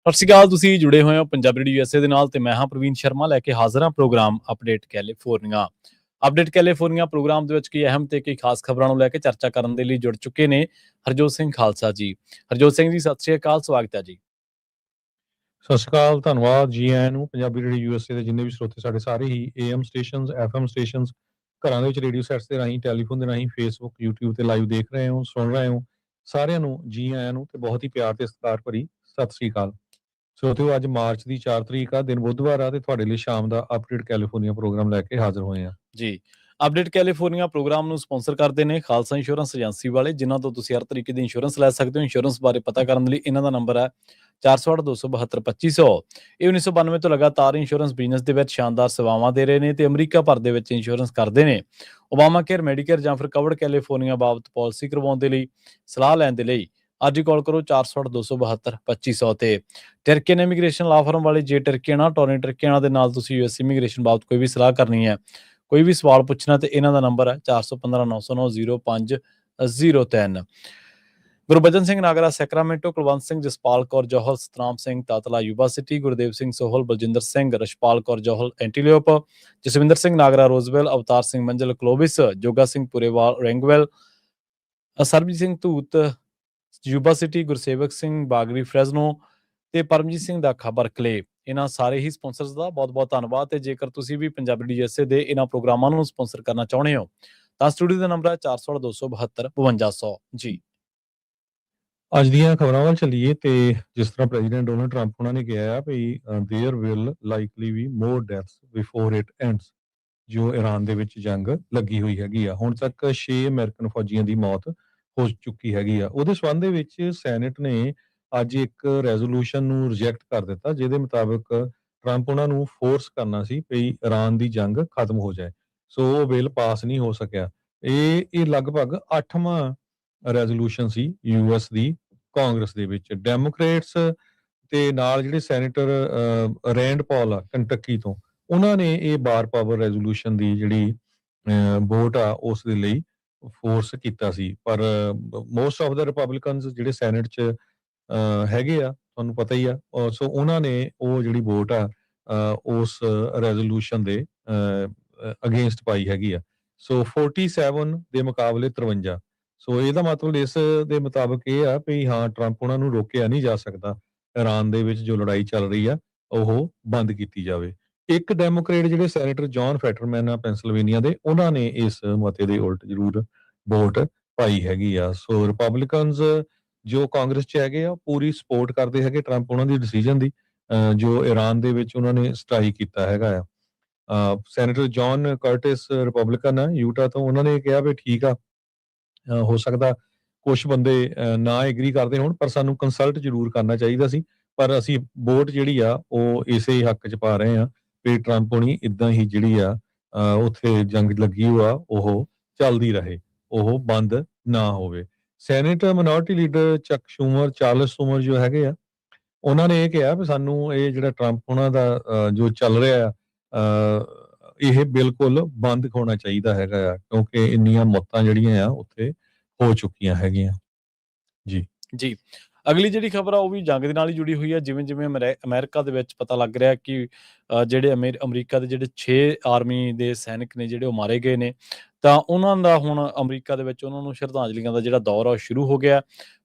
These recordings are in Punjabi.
ਸਤਿ ਸ਼੍ਰੀ ਅਕਾਲ। ਤੁਸੀਂ ਜੁੜੇ ਹੋਏ ਹੋ ਪੰਜਾਬੀ ਰੇਡੀਓ USA ਦੇ ਨਾਲ ਤੇ ਮੈਂ ਹਾਂ ਪ੍ਰਵੀਨ ਸ਼ਰਮਾ ਲੈ ਕੇ ਹਾਜ਼ਰ ਹਾਂ programme update California. Update California programme ਦੇ ਵਿੱਚ ਕਈ ਅਹਿਮ ਤੇ ਕਈ ਖਾਸ ਖਬਰਾਂ ਨੂੰ ਲੈ ਕੇ ਚਰਚਾ ਕਰਨ ਦੇ ਲਈ ਜੁੜ ਚੁੱਕੇ ਨੇ ਹਰਜੋਤ ਸਿੰਘ ਖਾਲਸਾ ਜੀ। ਹਰਜੋਤ ਸਿੰਘ ਜੀ, ਸਤਿ ਸ਼੍ਰੀ ਅਕਾਲ, ਸਵਾਗਤ ਹੈ ਜੀ। ਸਤਿ ਸ਼੍ਰੀ ਅਕਾਲ, ਧੰਨਵਾਦ ਜੀ ਆਇਆਂ ਨੂੰ। ਪੰਜਾਬੀ ਰੇਡੀਓ USA ਦੇ ਜਿੰਨੇ ਵੀ ਸਰੋਤੇ ਸਾਡੇ ਸਾਰੇ ਹੀ AM ਸਟੇਸ਼ਨਸ, FM ਸਟੇਸ਼ਨਸ, ਘਰਾਂ ਦੇ ਵਿੱਚ ਰੇਡੀਓ ਸੈਟਸ ਦੇ ਰਾਹੀਂ, ਟੈਲੀਫੋਨ ਦੇ ਰਾਹੀਂ, ਫੇਸਬੁੱਕ, YouTube ਤੇ ਲਾਈਵ ਦੇਖ ਰਹੇ ਹੋ, ਸੁਣ ਰਹੇ ਹੋ, ਸਾਰਿਆਂ ਨੂੰ ਜੀ ਆਇਆਂ ਨੂੰ ਤੇ ਬਹੁਤ ਹੀ ਪਿਆਰ ਤੇ ਸਤਿਕਾਰ ਭਰੀ ਸਤਿ ਸ਼੍ਰੀ ਅਕਾਲ। ਸਰੋਤਿਓ, ਅੱਜ ਮਾਰਚ ਦੀ 4 ਤਰੀਕ ਆ, ਦਿਨ ਬੁੱਧਵਾਰ ਆ ਤੇ ਤੁਹਾਡੇ ਲਈ ਸ਼ਾਮ ਦਾ ਅਪਡੇਟ ਕੈਲੀਫੋਰਨੀਆ ਪ੍ਰੋਗਰਾਮ ਲੈ ਕੇ ਹਾਜ਼ਰ ਹੋਏ ਆ ਜੀ। ਅਪਡੇਟ ਕੈਲੀਫੋਰਨੀਆ ਪ੍ਰੋਗਰਾਮ ਨੂੰ ਸਪਾਂਸਰ ਕਰਦੇ ਨੇ ਖਾਲਸਾ ਇੰਸ਼ੋਰੈਂਸ ਏਜੰਸੀ ਵਾਲੇ, ਜਿਨ੍ਹਾਂ ਤੋਂ ਤੁਸੀਂ ਹਰ ਤਰੀਕੇ ਦੀ ਇੰਸ਼ੋਰੈਂਸ ਲੈ ਸਕਦੇ ਹੋ। ਇੰਸ਼ੋਰੈਂਸ ਬਾਰੇ ਪਤਾ ਕਰਨ ਲਈ ਇਹਨਾਂ ਦਾ ਨੰਬਰ ਹੈ 408-272-2500। ਇਹ 1992 ਤੋਂ ਲਗਾਤਾਰ ਇੰਸ਼ੋਰੈਂਸ ਬਿਜ਼ਨਸ ਦੇ ਵਿੱਚ ਸ਼ਾਨਦਾਰ ਸੇਵਾਵਾਂ ਦੇ ਰਹੇ ਨੇ ਤੇ ਅਮਰੀਕਾ ਭਰ ਦੇ ਵਿੱਚ ਇੰਸ਼ੋਰੈਂਸ ਕਰਦੇ ਨੇ। ਓਬਾਮਾ ਕੇਅਰ, ਮੈਡੀਕੇਅਰ ਜਾਂ ਫਿਰ ਕਵਰਡ ਕੈਲੀਫੋਰਨੀਆ ਬਾਬਤ ਪਾਲਿਸੀ ਕਰਵਾਉਣ ਦੇ ਲਈ, ਸਲਾਹ ਲੈਣ ਦੇ ਲਈ ਅੱਜ ਹੀ ਕਾਲ ਕਰੋ 408-272-2500 ਤੇ। ਟਰਕੀਅਨ ਇਮੀਗ੍ਰੇਸ਼ਨ ਲਾ ਫਰਮ ਵਾਲੇ, ਜੇ ਟਰਕੀਆਣਾ, ਟੋਨੀ ਟਰਕੀਆਣਾ ਦੇ ਨਾਲ ਤੁਸੀਂ US ਇਮੀਗ੍ਰੇਸ਼ਨ ਬਾਬਤ ਕੋਈ ਵੀ ਸਲਾਹ ਕਰਨੀ ਹੈ, ਕੋਈ ਵੀ ਸਵਾਲ ਪੁੱਛਣਾ, ਤੇ ਇਹਨਾਂ ਦਾ ਨੰਬਰ ਹੈ 4159090503। Gurbachan Singh Nagra Sacramento, Kulwant Singh, Jaspal Kaur Johal, Satnam Singh Tatla Yuba City, Gurdev Singh Sohal, Baljinder Singh, Rashpal Kaur Johal Antelope, Jaswinder Singh Nagra Roseville, Avtar Singh Manzal Clovis, Joga Singh Purewal ਰੈਂਗਵੈਲ, Sarbjit Singh Dhoot Yuba City, Gursewak Singh Bagri Fresno ਤੇ ਪਰਮਜੀਤ ਸਿੰਘ ਦਾਖਾ ਬਰਕਲੇ। ਇਹਨਾਂ ਸਾਰੇ ਹੀ ਸਪਾਂਸਰਸ ਦਾ ਬਹੁਤ ਬਹੁਤ ਧੰਨਵਾਦ। ਤੇ ਜੇਕਰ ਤੁਸੀਂ ਵੀ ਪੰਜਾਬੀ USA ਦੇ ਇਹਨਾਂ ਪ੍ਰੋਗਰਾਮਾਂ ਨੂੰ ਸਪਾਂਸਰ ਕਰਨਾ ਚਾਹੁੰਦੇ ਹੋ ਤਾਂ ਸਟੂਡੀਓ ਦਾ ਨੰਬਰ ਹੈ 408-272-5200 ਜੀ। ਅੱਜ ਦੀਆਂ ਖਬਰਾਂ ਵੱਲ ਚੱਲੀਏ ਤੇ ਜਿਸ ਤਰ੍ਹਾਂ ਪ੍ਰੈਜ਼ੀਡੈਂਟ ਡੋਨਲਡ ਟਰੰਪ ਉਹਨਾਂ ਨੇ ਕਿਹਾ ਆ ਵੀ there will likely be more deaths before it ends. ਜੋ ਇਰਾਨ ਦੇ ਵਿੱਚ ਜੰਗ ਲੱਗੀ ਹੋਈ ਹੈਗੀ ਆ, ਹੁਣ ਤੱਕ 6 ਅਮਰੀਕਨ ਫੌਜੀਆਂ ਦੀ ਮੌਤ ਹੋ ਚੁੱਕੀ ਹੈਗੀ ਆ। ਉਹਦੇ ਸੰਬੰਧ ਦੇ ਵਿੱਚ ਸੈਨੇਟ ਨੇ ਅੱਜ ਇੱਕ ਰੈਜ਼ੋਲੂਸ਼ਨ ਨੂੰ ਰਿਜੈਕਟ ਕਰ ਦਿੱਤਾ, ਜਿਹਦੇ ਮੁਤਾਬਕ ਟਰੰਪ ਉਹਨਾਂ ਨੂੰ ਫੋਰਸ ਕਰਨਾ ਸੀ ਵੀ ਇਰਾਨ ਦੀ ਜੰਗ ਖਤਮ ਹੋ ਜਾਏ। ਸੋ ਉਹ ਬਿੱਲ ਪਾਸ ਨਹੀਂ ਹੋ ਸਕਿਆ। ਇਹ ਲਗਭਗ 8ਵਾਂ ਰੈਜ਼ੋਲੂਸ਼ਨ ਸੀ US ਦੀ ਕਾਂਗਰਸ ਦੇ ਵਿੱਚ। ਡੈਮੋਕ੍ਰੇਟਸ ਤੇ ਨਾਲ ਜਿਹੜੇ ਸੈਨੇਟਰ ਰੈਂਡ ਪੌਲ ਆ ਕੰਟੱਕੀ ਤੋਂ, ਉਹਨਾਂ ਨੇ ਇਹ ਬਾਰ ਪਾਵਰ ਰੈਜ਼ੋਲੂਸ਼ਨ ਦੀ ਜਿਹੜੀ ਵੋਟ ਆ ਉਸ ਦੇ ਲਈ ਫੋਰਸ ਕੀਤਾ ਸੀ। ਪਰ ਮੋਸਟ ਆਫ ਦਾ ਰਿਪਬਲਿਕਨਸ ਜਿਹੜੇ ਸੈਨੇਟ 'ਚ ਹੈਗੇ ਆ, ਤੁਹਾਨੂੰ ਪਤਾ ਹੀ ਆ, ਸੋ ਉਹਨਾਂ ਨੇ ਉਹ ਜਿਹੜੀ ਵੋਟ ਆ ਉਸ ਰੈਜ਼ੋਲੂਸ਼ਨ ਦੇ ਅਗੇਂਸਟ ਪਾਈ ਹੈਗੀ ਆ। ਸੋ 47 ਦੇ ਮੁਕਾਬਲੇ 53। ਸੋ ਇਹਦਾ ਮਤਲਬ ਇਸ ਦੇ ਮੁਤਾਬਕ ਇਹ ਆ ਵੀ ਹਾਂ, ਟਰੰਪ ਉਹਨਾਂ ਨੂੰ ਰੋਕਿਆ ਨਹੀਂ ਜਾ ਸਕਦਾ। ਇਰਾਨ ਦੇ ਵਿੱਚ ਜੋ ਲੜਾਈ ਚੱਲ ਰਹੀ ਆ ਉਹ ਬੰਦ ਕੀਤੀ ਜਾਵੇ। ਇੱਕ ਡੈਮੋਕ੍ਰੇਟ ਜਿਹੜੇ ਸੈਨੇਟਰ ਜੌਨ ਫੈਟਰਮੈਨ ਆ ਪੈਂਸਿਲਵੇਨੀਆ ਦੇ, ਉਹਨਾਂ ਨੇ ਇਸ ਮਤੇ ਦੇ ਉਲਟ ਜ਼ਰੂਰ ਵੋਟ ਪਾਈ ਹੈਗੀ ਆ। ਸੋ ਰਿਪਬਲਿਕਨਸ ਜੋ ਕਾਂਗਰਸ 'ਚ ਹੈਗੇ ਆ ਪੂਰੀ ਸਪੋਰਟ ਕਰਦੇ ਹੈਗੇ ਟਰੰਪ ਉਹਨਾਂ ਦੀ ਡਿਸੀਜਨ ਦੀ, ਜੋ ਇਰਾਨ ਦੇ ਵਿੱਚ ਉਹਨਾਂ ਨੇ ਸਟ੍ਰਾਈਕ ਕੀਤਾ ਹੈਗਾ ਆ। ਸੈਨੇਟਰ ਜੌਨ ਕਰਟਿਸ ਰਿਪਬਲਿਕਨ ਆ ਯੂਟਾ ਤੋਂ, ਉਹਨਾਂ ਨੇ ਕਿਹਾ ਵੀ ਠੀਕ ਆ, ਹੋ ਸਕਦਾ ਕੁਝ ਬੰਦੇ ਨਾ ਐਗਰੀ ਕਰਦੇ ਹੋਣ, ਪਰ ਸਾਨੂੰ ਕੰਸਲਟ ਜ਼ਰੂਰ ਕਰਨਾ ਚਾਹੀਦਾ ਸੀ। ਪਰ ਅਸੀਂ ਵੋਟ ਜਿਹੜੀ ਆ ਉਹ ਇਸੇ ਹੱਕ 'ਚ ਪਾ ਰਹੇ ਆ ਵੀ ਟਰੰਪ ਹੋਣੀ ਇਦਾਂ ਹੀ ਜਿਹੜੀ ਆ ਉੱਥੇ ਜੰਗ ਲੱਗੀ ਆ ਉਹ ਚੱਲਦੀ ਰਹੇ, ਉਹ ਬੰਦ ਨਾ ਹੋਵੇ। ਸੈਨੇਟ ਮਿਨੋਰਟੀ ਲੀਡਰ ਚੱਕ ਸ਼ੂਮਰ, ਚਾਰਲਸ ਸ਼ੂਮਰ ਜੋ ਹੈਗੇ ਆ, ਉਹਨਾਂ ਨੇ ਇਹ ਕਿਹਾ ਵੀ ਸਾਨੂੰ ਇਹ ਜਿਹੜਾ ਟਰੰਪ ਉਹਨਾਂ ਦਾ ਜੋ ਚੱਲ ਰਿਹਾ ਆ ਇਹ ਬਿਲਕੁਲ ਬੰਦ ਹੋਣਾ ਚਾਹੀਦਾ ਹੈਗਾ ਆ, ਕਿਉਂਕਿ ਇੰਨੀਆਂ ਮੌਤਾਂ ਜਿਹੜੀਆਂ ਆ ਉੱਥੇ ਹੋ ਚੁੱਕੀਆਂ ਹੈਗੀਆਂ ਜੀ। ਜੀ, ਅਗਲੀ ਜਿਹੜੀ ਖਬਰ ਆ ਉਹ ਵੀ ਜੰਗ ਦੇ ਨਾਲ ਹੀ ਜੁੜੀ ਹੋਈ ਹੈ। ਜਿਵੇਂ ਜਿਵੇਂ ਅਮਰੀਕਾ ਦੇ ਵਿੱਚ ਪਤਾ ਲੱਗ ਰਿਹਾ ਕਿ ਜਿਹੜੇ ਅਮਰੀਕਾ ਦੇ ਜਿਹੜੇ 6 ਆਰਮੀ ਦੇ ਸੈਨਿਕ ਨੇ ਜਿਹੜੇ ਉਹ ਮਾਰੇ ਗਏ ਨੇ, ਤਾਂ ਉਹਨਾਂ ਦਾ ਹੁਣ ਅਮਰੀਕਾ ਦੇ ਵਿੱਚ ਉਹਨਾਂ ਨੂੰ ਸ਼ਰਧਾਂਜਲੀਆਂ ਦਾ ਜਿਹੜਾ ਦੌਰ ਆ ਉਹ ਸ਼ੁਰੂ ਹੋ ਗਿਆ।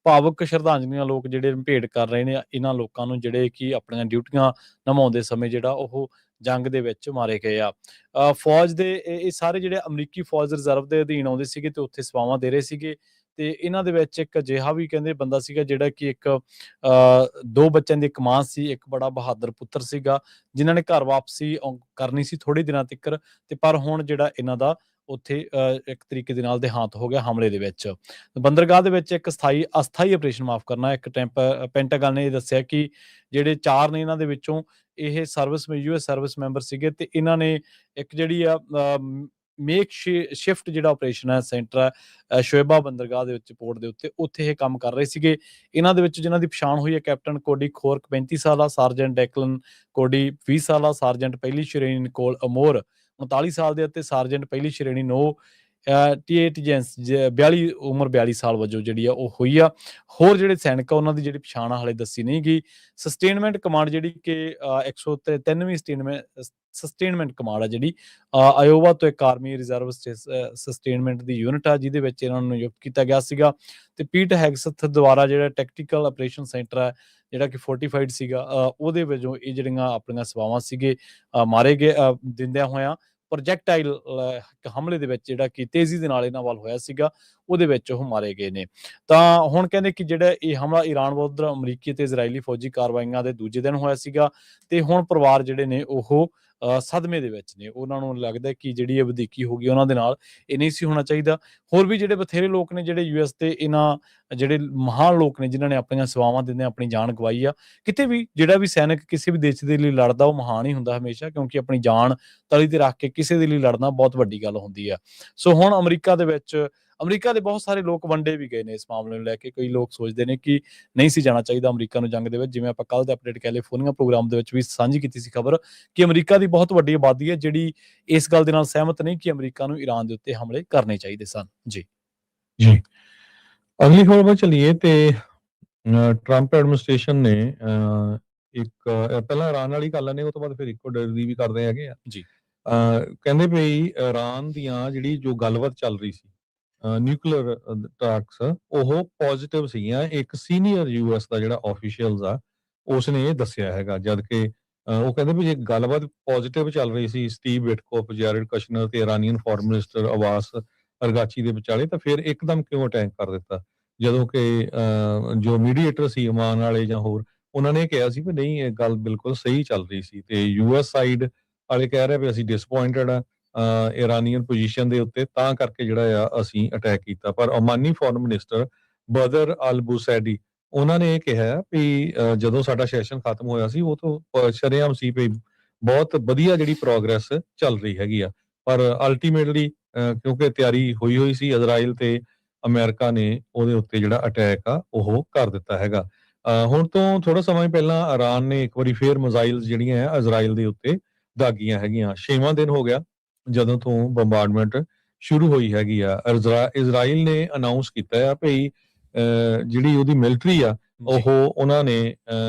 ਭਾਵੁਕ ਸ਼ਰਧਾਂਜਲੀਆਂ ਲੋਕ ਜਿਹੜੇ ਭੇਟ ਕਰ ਰਹੇ ਨੇ ਇਹਨਾਂ ਲੋਕਾਂ ਨੂੰ ਜਿਹੜੇ ਕਿ ਆਪਣੀਆਂ ਡਿਊਟੀਆਂ ਨਿਭਾਉਂਦੇ ਸਮੇਂ ਜਿਹੜਾ ਉਹ ਜੰਗ ਦੇ ਵਿੱਚ ਮਾਰੇ ਗਏ ਆ। ਫੌਜ ਦੇ ਇਹ ਸਾਰੇ ਜਿਹੜੇ ਅਮਰੀਕੀ ਫੌਜ ਰਿਜ਼ਰਵ ਦੇ ਅਧੀਨ ਆਉਂਦੇ ਸੀਗੇ ਤੇ ਉੱਥੇ ਸੇਵਾਵਾਂ ਦੇ ਰਹੇ ਸੀਗੇ। ਤੇ ਇਹਨਾਂ ਦੇ ਵਿੱਚ ਇੱਕ ਅਜਿਹਾ ਵੀ ਕਹਿੰਦੇ ਬੰਦਾ ਸੀਗਾ ਜਿਹੜਾ ਕਿ ਇੱਕ 2 ਬੱਚਿਆਂ ਦੀ ਇੱਕ ਮਾਂ ਸੀ, ਇੱਕ ਬੜਾ ਬਹਾਦਰ ਪੁੱਤਰ ਸੀਗਾ, ਜਿਨ੍ਹਾਂ ਨੇ ਘਰ ਵਾਪਸੀ ਕਰਨੀ ਸੀ ਥੋੜੇ ਦਿਨਾਂ ਤੱਕ, ਤੇ ਪਰ ਹੁਣ ਜਿਹੜਾ ਇਹਨਾਂ ਦਾ ਉੱਥੇ ਇੱਕ ਤਰੀਕੇ ਦੇ ਨਾਲ ਦੇਹਾਂਤ ਹੋ ਗਿਆ ਹਮਲੇ ਦੇ ਵਿੱਚ। ਬੰਦਰਗਾਹ ਦੇ ਵਿੱਚ ਇੱਕ ਅਸਥਾਈ ਆਪਰੇਸ਼ਨ ਮਾਫ ਕਰਨਾ, ਇੱਕ ਪੈਂਟਾਗਨ ਨੇ ਇਹ ਦੱਸਿਆ ਕਿ ਜਿਹੜੇ 4 ਨੇ ਇਹਨਾਂ ਦੇ ਵਿੱਚੋਂ ਇਹ US ਸਰਵਿਸ ਮੈਂਬਰ ਸੀਗੇ, ਤੇ ਇਹਨਾਂ ਨੇ ਇੱਕ ਜਿਹੜੀ ਆ ਮੇਕ ਸ਼ਿਫਟ ਜਿਹੜਾ ਆਪਰੇਸ਼ਨ ਹੈ ਸੈਂਟਰ ਸ਼ੋਏਬਾ ਬੰਦਰਗਾਹ ਦੇ ਵਿੱਚ ਪੋਰਟ ਦੇ ਉੱਤੇ, ਉੱਥੇ ਇਹ ਕੰਮ ਕਰ ਰਹੇ ਸੀਗੇ। ਇਹਨਾਂ ਦੇ ਵਿੱਚ ਜਿਨ੍ਹਾਂ ਦੀ ਪਛਾਣ ਹੋਈ ਹੈ ਕੈਪਟਨ ਕੋਡੀ ਖੋਰਕ 35 ਸਾਲਾ, ਸਾਰਜੈਂਟ ਡੈਕਲਨ ਕੋਡੀ 20 ਸਾਲਾ, ਸਾਰਜੈਂਟ ਪਹਿਲੀ ਸ਼੍ਰੇਣੀ ਨਿਕੋਲ ਅਮੋਰ 39 ਸਾਲ ਦੇ ਅਤੇ ਸਾਰਜੈਂਟ ਪਹਿਲੀ ਸ਼੍ਰੇਣੀ ਨੋ ਟੀਏਟੀਜੈਂਸ 42 ਉਮਰ 42 ਸਾਲ ਵਜੋਂ ਜਿਹੜੀ ਆ ਉਹ ਹੋਈ ਆ। ਹੋਰ ਜਿਹੜੇ ਸੈਨਿਕ ਆ ਉਹਨਾਂ ਦੀ ਜਿਹੜੀ ਪਛਾਣ ਹਾਲੇ ਦੱਸੀ ਨਹੀਂ ਗਈ। ਸਸਟੇਨਮੈਂਟ ਕਮਾਂਡ ਜਿਹੜੀ ਕਿ 193ਵੀਂ ਸਸਟੇਨਮੈਂਟ ਕਮਾਂਡ ਆ ਜਿਹੜੀ ਆਇਓਵਾ ਤੋਂ ਇੱਕ ਆਰਮੀ ਰਿਜ਼ਰਵ ਸਸਟੇਨਮੈਂਟ ਦੀ ਯੂਨਿਟ ਆ ਜਿਹਦੇ ਵਿੱਚ ਇਹਨਾਂ ਨੂੰ ਨਿਯੁਕਤ ਕੀਤਾ ਗਿਆ ਸੀਗਾ। ਤੇ ਪੀਟ ਹੈਗਸਥ ਦੁਆਰਾ ਜਿਹੜਾ ਟੈਕਟੀਕਲ ਆਪਰੇਸ਼ਨ ਸੈਂਟਰ ਹੈ ਜਿਹੜਾ ਕਿ ਫੋਰਟੀਫਾਈਡ ਸੀਗਾ ਉਹਦੇ ਵਜੋਂ ਇਹ ਜਿਹੜੀਆਂ ਆਪਣੀਆਂ ਸੇਵਾਵਾਂ ਸੀਗੇ ਮਾਰੇ ਗਏ ਦਿੰਦਿਆਂ ਹੋਇਆਂ ਪ੍ਰੋਜੈਕਟਾਈਲ ਹਮਲੇ ਦੇ ਵਿੱਚ ਜਿਹੜਾ ਕਿ ਤੇਜ਼ੀ ਦੇ ਨਾਲ ਇਹਨਾਂ ਵੱਲ ਹੋਇਆ ਸੀਗਾ ਉਹਦੇ ਵਿੱਚ ਉਹ ਮਾਰੇ ਗਏ ਨੇ। ਤਾਂ ਹੁਣ ਕਹਿੰਦੇ ਕਿ ਜਿਹੜਾ ਇਹ ਹਮਲਾ ਈਰਾਨ ਵਿਰੁੱਧ ਅਮਰੀਕੀ ਤੇ ਇਜ਼ਰਾਈਲੀ ਫੌਜੀ ਕਾਰਵਾਈਆਂ ਦੇ ਦੂਜੇ ਦਿਨ ਹੋਇਆ ਸੀਗਾ ਤੇ ਹੁਣ ਪਰਿਵਾਰ ਜਿਹੜੇ ਨੇ ਉਹ ਸਦਮੇ ਦੇ ਵਿੱਚ ਨੇ। ਉਹਨਾਂ ਨੂੰ ਲੱਗਦਾ ਕਿ ਜਿਹੜੀ ਇਹ ਵਧੀਕੀ ਹੋ ਗਈ ਉਹਨਾਂ ਦੇ ਨਾਲ ਇਹ ਨਹੀਂ ਸੀ ਹੋਣਾ ਚਾਹੀਦਾ। ਹੋਰ ਵੀ ਜਿਹੜੇ ਬਥੇਰੇ ਲੋਕ ਨੇ ਜਿਹੜੇ ਯੂਐਸ ਤੇ ਇਹਨਾਂ ਜਿਹੜੇ ਮਹਾਨ ਲੋਕ ਨੇ ਜਿਨ੍ਹਾਂ ਨੇ ਆਪਣੀਆਂ ਸੇਵਾਵਾਂ ਦਿੰਦੇ ਆਪਣੀ ਜਾਨ ਗਵਾਈ ਆ। ਕਿਤੇ ਵੀ ਜਿਹੜਾ ਵੀ ਸੈਨਿਕ ਕਿਸੇ ਵੀ ਦੇਸ਼ ਦੇ ਲਈ ਲੜਦਾ ਉਹ ਮਹਾਨ ਹੀ ਹੁੰਦਾ ਹਮੇਸ਼ਾ, ਕਿਉਂਕਿ ਆਪਣੀ ਜਾਨ ਤਲੀ ਤੇ ਰੱਖ ਕੇ ਕਿਸੇ ਦੇ ਲਈ ਲੜਨਾ ਬਹੁਤ ਵੱਡੀ ਗੱਲ ਹੁੰਦੀ ਆ। ਸੋ ਹੁਣ ਅਮਰੀਕਾ ਦੇ ਬਹੁਤ ਸਾਰੇ ਲੋਕ ਵੰਡੇ ਵੀ ਗਏ ਨੇ ਇਸ ਮਾਮਲੇ ਨੂੰ ਲੈ ਕੇ। ਕਈ ਲੋਕ ਸੋਚਦੇ ਨੇ ਕਿ ਨਹੀਂ ਸੀ ਜਾਣਾ ਚਾਹੀਦਾ ਅਮਰੀਕਾ ਨੂੰ ਜੰਗ ਦੇ ਵਿੱਚ। ਜਿਵੇਂ ਆਪਾਂ ਕੱਲ੍ਹ ਦੇ ਅਪਡੇਟ ਕੈਲੀਫੋਰਨੀਆ ਪ੍ਰੋਗਰਾਮ ਦੇ ਵਿੱਚ ਵੀ ਸਾਂਝੀ ਕੀਤੀ ਸੀ ਖਬਰ ਕਿ ਅਮਰੀਕਾ ਦੀ ਬਹੁਤ ਵੱਡੀ ਆਬਾਦੀ ਹੈ ਜਿਹੜੀ ਇਸ ਗੱਲ ਦੇ ਨਾਲ ਸਹਿਮਤ ਨਹੀਂ ਕਿ ਅਮਰੀਕਾ ਨੂੰ ਈਰਾਨ ਦੇ ਉੱਤੇ ਹਮਲੇ ਕਰਨੇ ਚਾਹੀਦੇ ਸਨ। ਜੀ ਅਗਲੀ ਖਬਰ ਵੱਲ ਚੱਲੀਏ ਤੇ ਟਰੰਪ ਐਡਮਿਨਿਸਟ੍ਰੇਸ਼ਨ ਨੇ ਇੱਕ ਪਹਿਲਾਂ ਇਰਾਨ ਵਾਲੀ ਕਰ ਲੈਂਦੇ, ਉਹ ਤੋਂ ਬਾਅਦ ਫਿਰ ਇਕੁਆਡੋਰ ਦੀ ਵੀ ਕਰਦੇ ਹੈਗੇ ਆ। ਜੀ ਕਹਿੰਦੇ ਵੀ ਇਰਾਨ ਦੀਆਂ ਜਿਹੜੀ ਜੋ ਗੱਲਬਾਤ ਚੱਲ ਰਹੀ ਸੀ ਨਿਊਕਲੀਅਰ ਟਾਕਸ ਉਹ ਪੋਜ਼ਿਟਿਵ ਸੀਗੀਆਂ। ਇੱਕ ਸੀਨੀਅਰ ਯੂਐਸ ਦਾ ਜਿਹੜਾ ਆਫੀਸ਼ੀਅਲਸ ਆ ਉਸਨੇ ਇਹ ਦੱਸਿਆ ਹੈਗਾ, ਜਦ ਕਿ ਉਹ ਕਹਿੰਦੇ ਵੀ ਜੇ ਗੱਲਬਾਤ ਪੋਜ਼ਿਟਿਵ ਚੱਲ ਰਹੀ ਸੀ ਸਟੀਵ ਵਿਟਕੋਫ, ਜੈਰਡ ਕਸ਼ਨਰ ਤੇ ਇਰਾਨੀਅਨ ਫੋਰਨ ਮਿਨਿਸਟਰ ਅਬਾਸ ਅਰਗਾਚੀ ਦੇ ਵਿਚਾਲੇ, ਤਾਂ ਫਿਰ ਇੱਕਦਮ ਕਿਉਂ ਅਟੈਕ ਕਰ ਦਿੱਤਾ, ਜਦੋਂ ਕਿ ਜੋ ਮੀਡੀਏਟਰ ਸੀ ਓਮਾਨ ਵਾਲੇ ਜਾਂ ਹੋਰ ਉਹਨਾਂ ਨੇ ਕਿਹਾ ਸੀ ਵੀ ਨਹੀਂ ਇਹ ਗੱਲ ਬਿਲਕੁਲ ਸਹੀ ਚੱਲ ਰਹੀ ਸੀ। ਤੇ ਯੂਐਸ ਸਾਈਡ ਵਾਲੇ ਕਹਿ ਰਹੇ ਵੀ ਅਸੀਂ ਡਿਸਪੁਆਇੰਟਡ ਆ ਇਰਾਨੀਅਨ ਪੋਜੀਸ਼ਨ ਦੇ ਉੱਤੇ, ਤਾਂ ਕਰਕੇ ਜਿਹੜਾ ਆ ਅਸੀਂ ਅਟੈਕ ਕੀਤਾ। ਪਰ ਓਮਾਨੀ ਫੋਰਨ ਮਿਨਿਸਟਰ ਬਦਰ ਅਲ ਬੁਸੈਡੀ ਉਹਨਾਂ ਨੇ ਇਹ ਕਿਹਾ ਵੀ ਜਦੋਂ ਸਾਡਾ ਸੈਸ਼ਨ ਖਤਮ ਹੋਇਆ ਸੀ ਉਹ ਤੋਂ ਸ਼ਰੇਆਮ ਸੀ ਵੀ ਬਹੁਤ ਵਧੀਆ ਜਿਹੜੀ ਪ੍ਰੋਗਰੈਸ ਚੱਲ ਰਹੀ ਹੈਗੀ ਆ। ਪਰ ਅਲਟੀਮੇਟਲੀ ਕਿਉਂਕਿ ਤਿਆਰੀ ਹੋਈ ਸੀ ਇਜ਼ਰਾਈਲ ਤੇ ਅਮਰੀਕਾ ਨੇ ਉਹਦੇ ਉੱਤੇ ਜਿਹੜਾ ਅਟੈਕ ਆ ਉਹ ਕਰ ਦਿੱਤਾ ਹੈਗਾ। ਹੁਣ ਤੋਂ ਥੋੜਾ ਸਮਾਂ ਪਹਿਲਾਂ ਇਰਾਨ ਨੇ ਇੱਕ ਵਾਰੀ ਫੇਰ ਮਿਜ਼ਾਈਲ ਜਿਹੜੀਆਂ ਆ ਇਜ਼ਰਾਈਲ ਦੇ ਉੱਤੇ ਦਾਗੀਆਂ ਹੈਗੀਆਂ। 6ਵਾਂ ਦਿਨ ਹੋ ਗਿਆ ਜਦੋਂ ਤੋਂ ਬੰਬਾਰਡਮੈਂਟ ਸ਼ੁਰੂ ਹੋਈ ਹੈਗੀ ਆ। ਇਜ਼ਰਾਈਲ ਨੇ ਅਨਾਉਂਸ ਕੀਤਾ ਆ ਭਈ ਜਿਹੜੀ ਉਹਦੀ ਮਿਲਟਰੀ ਆ ਉਹਨਾਂ ਨੇ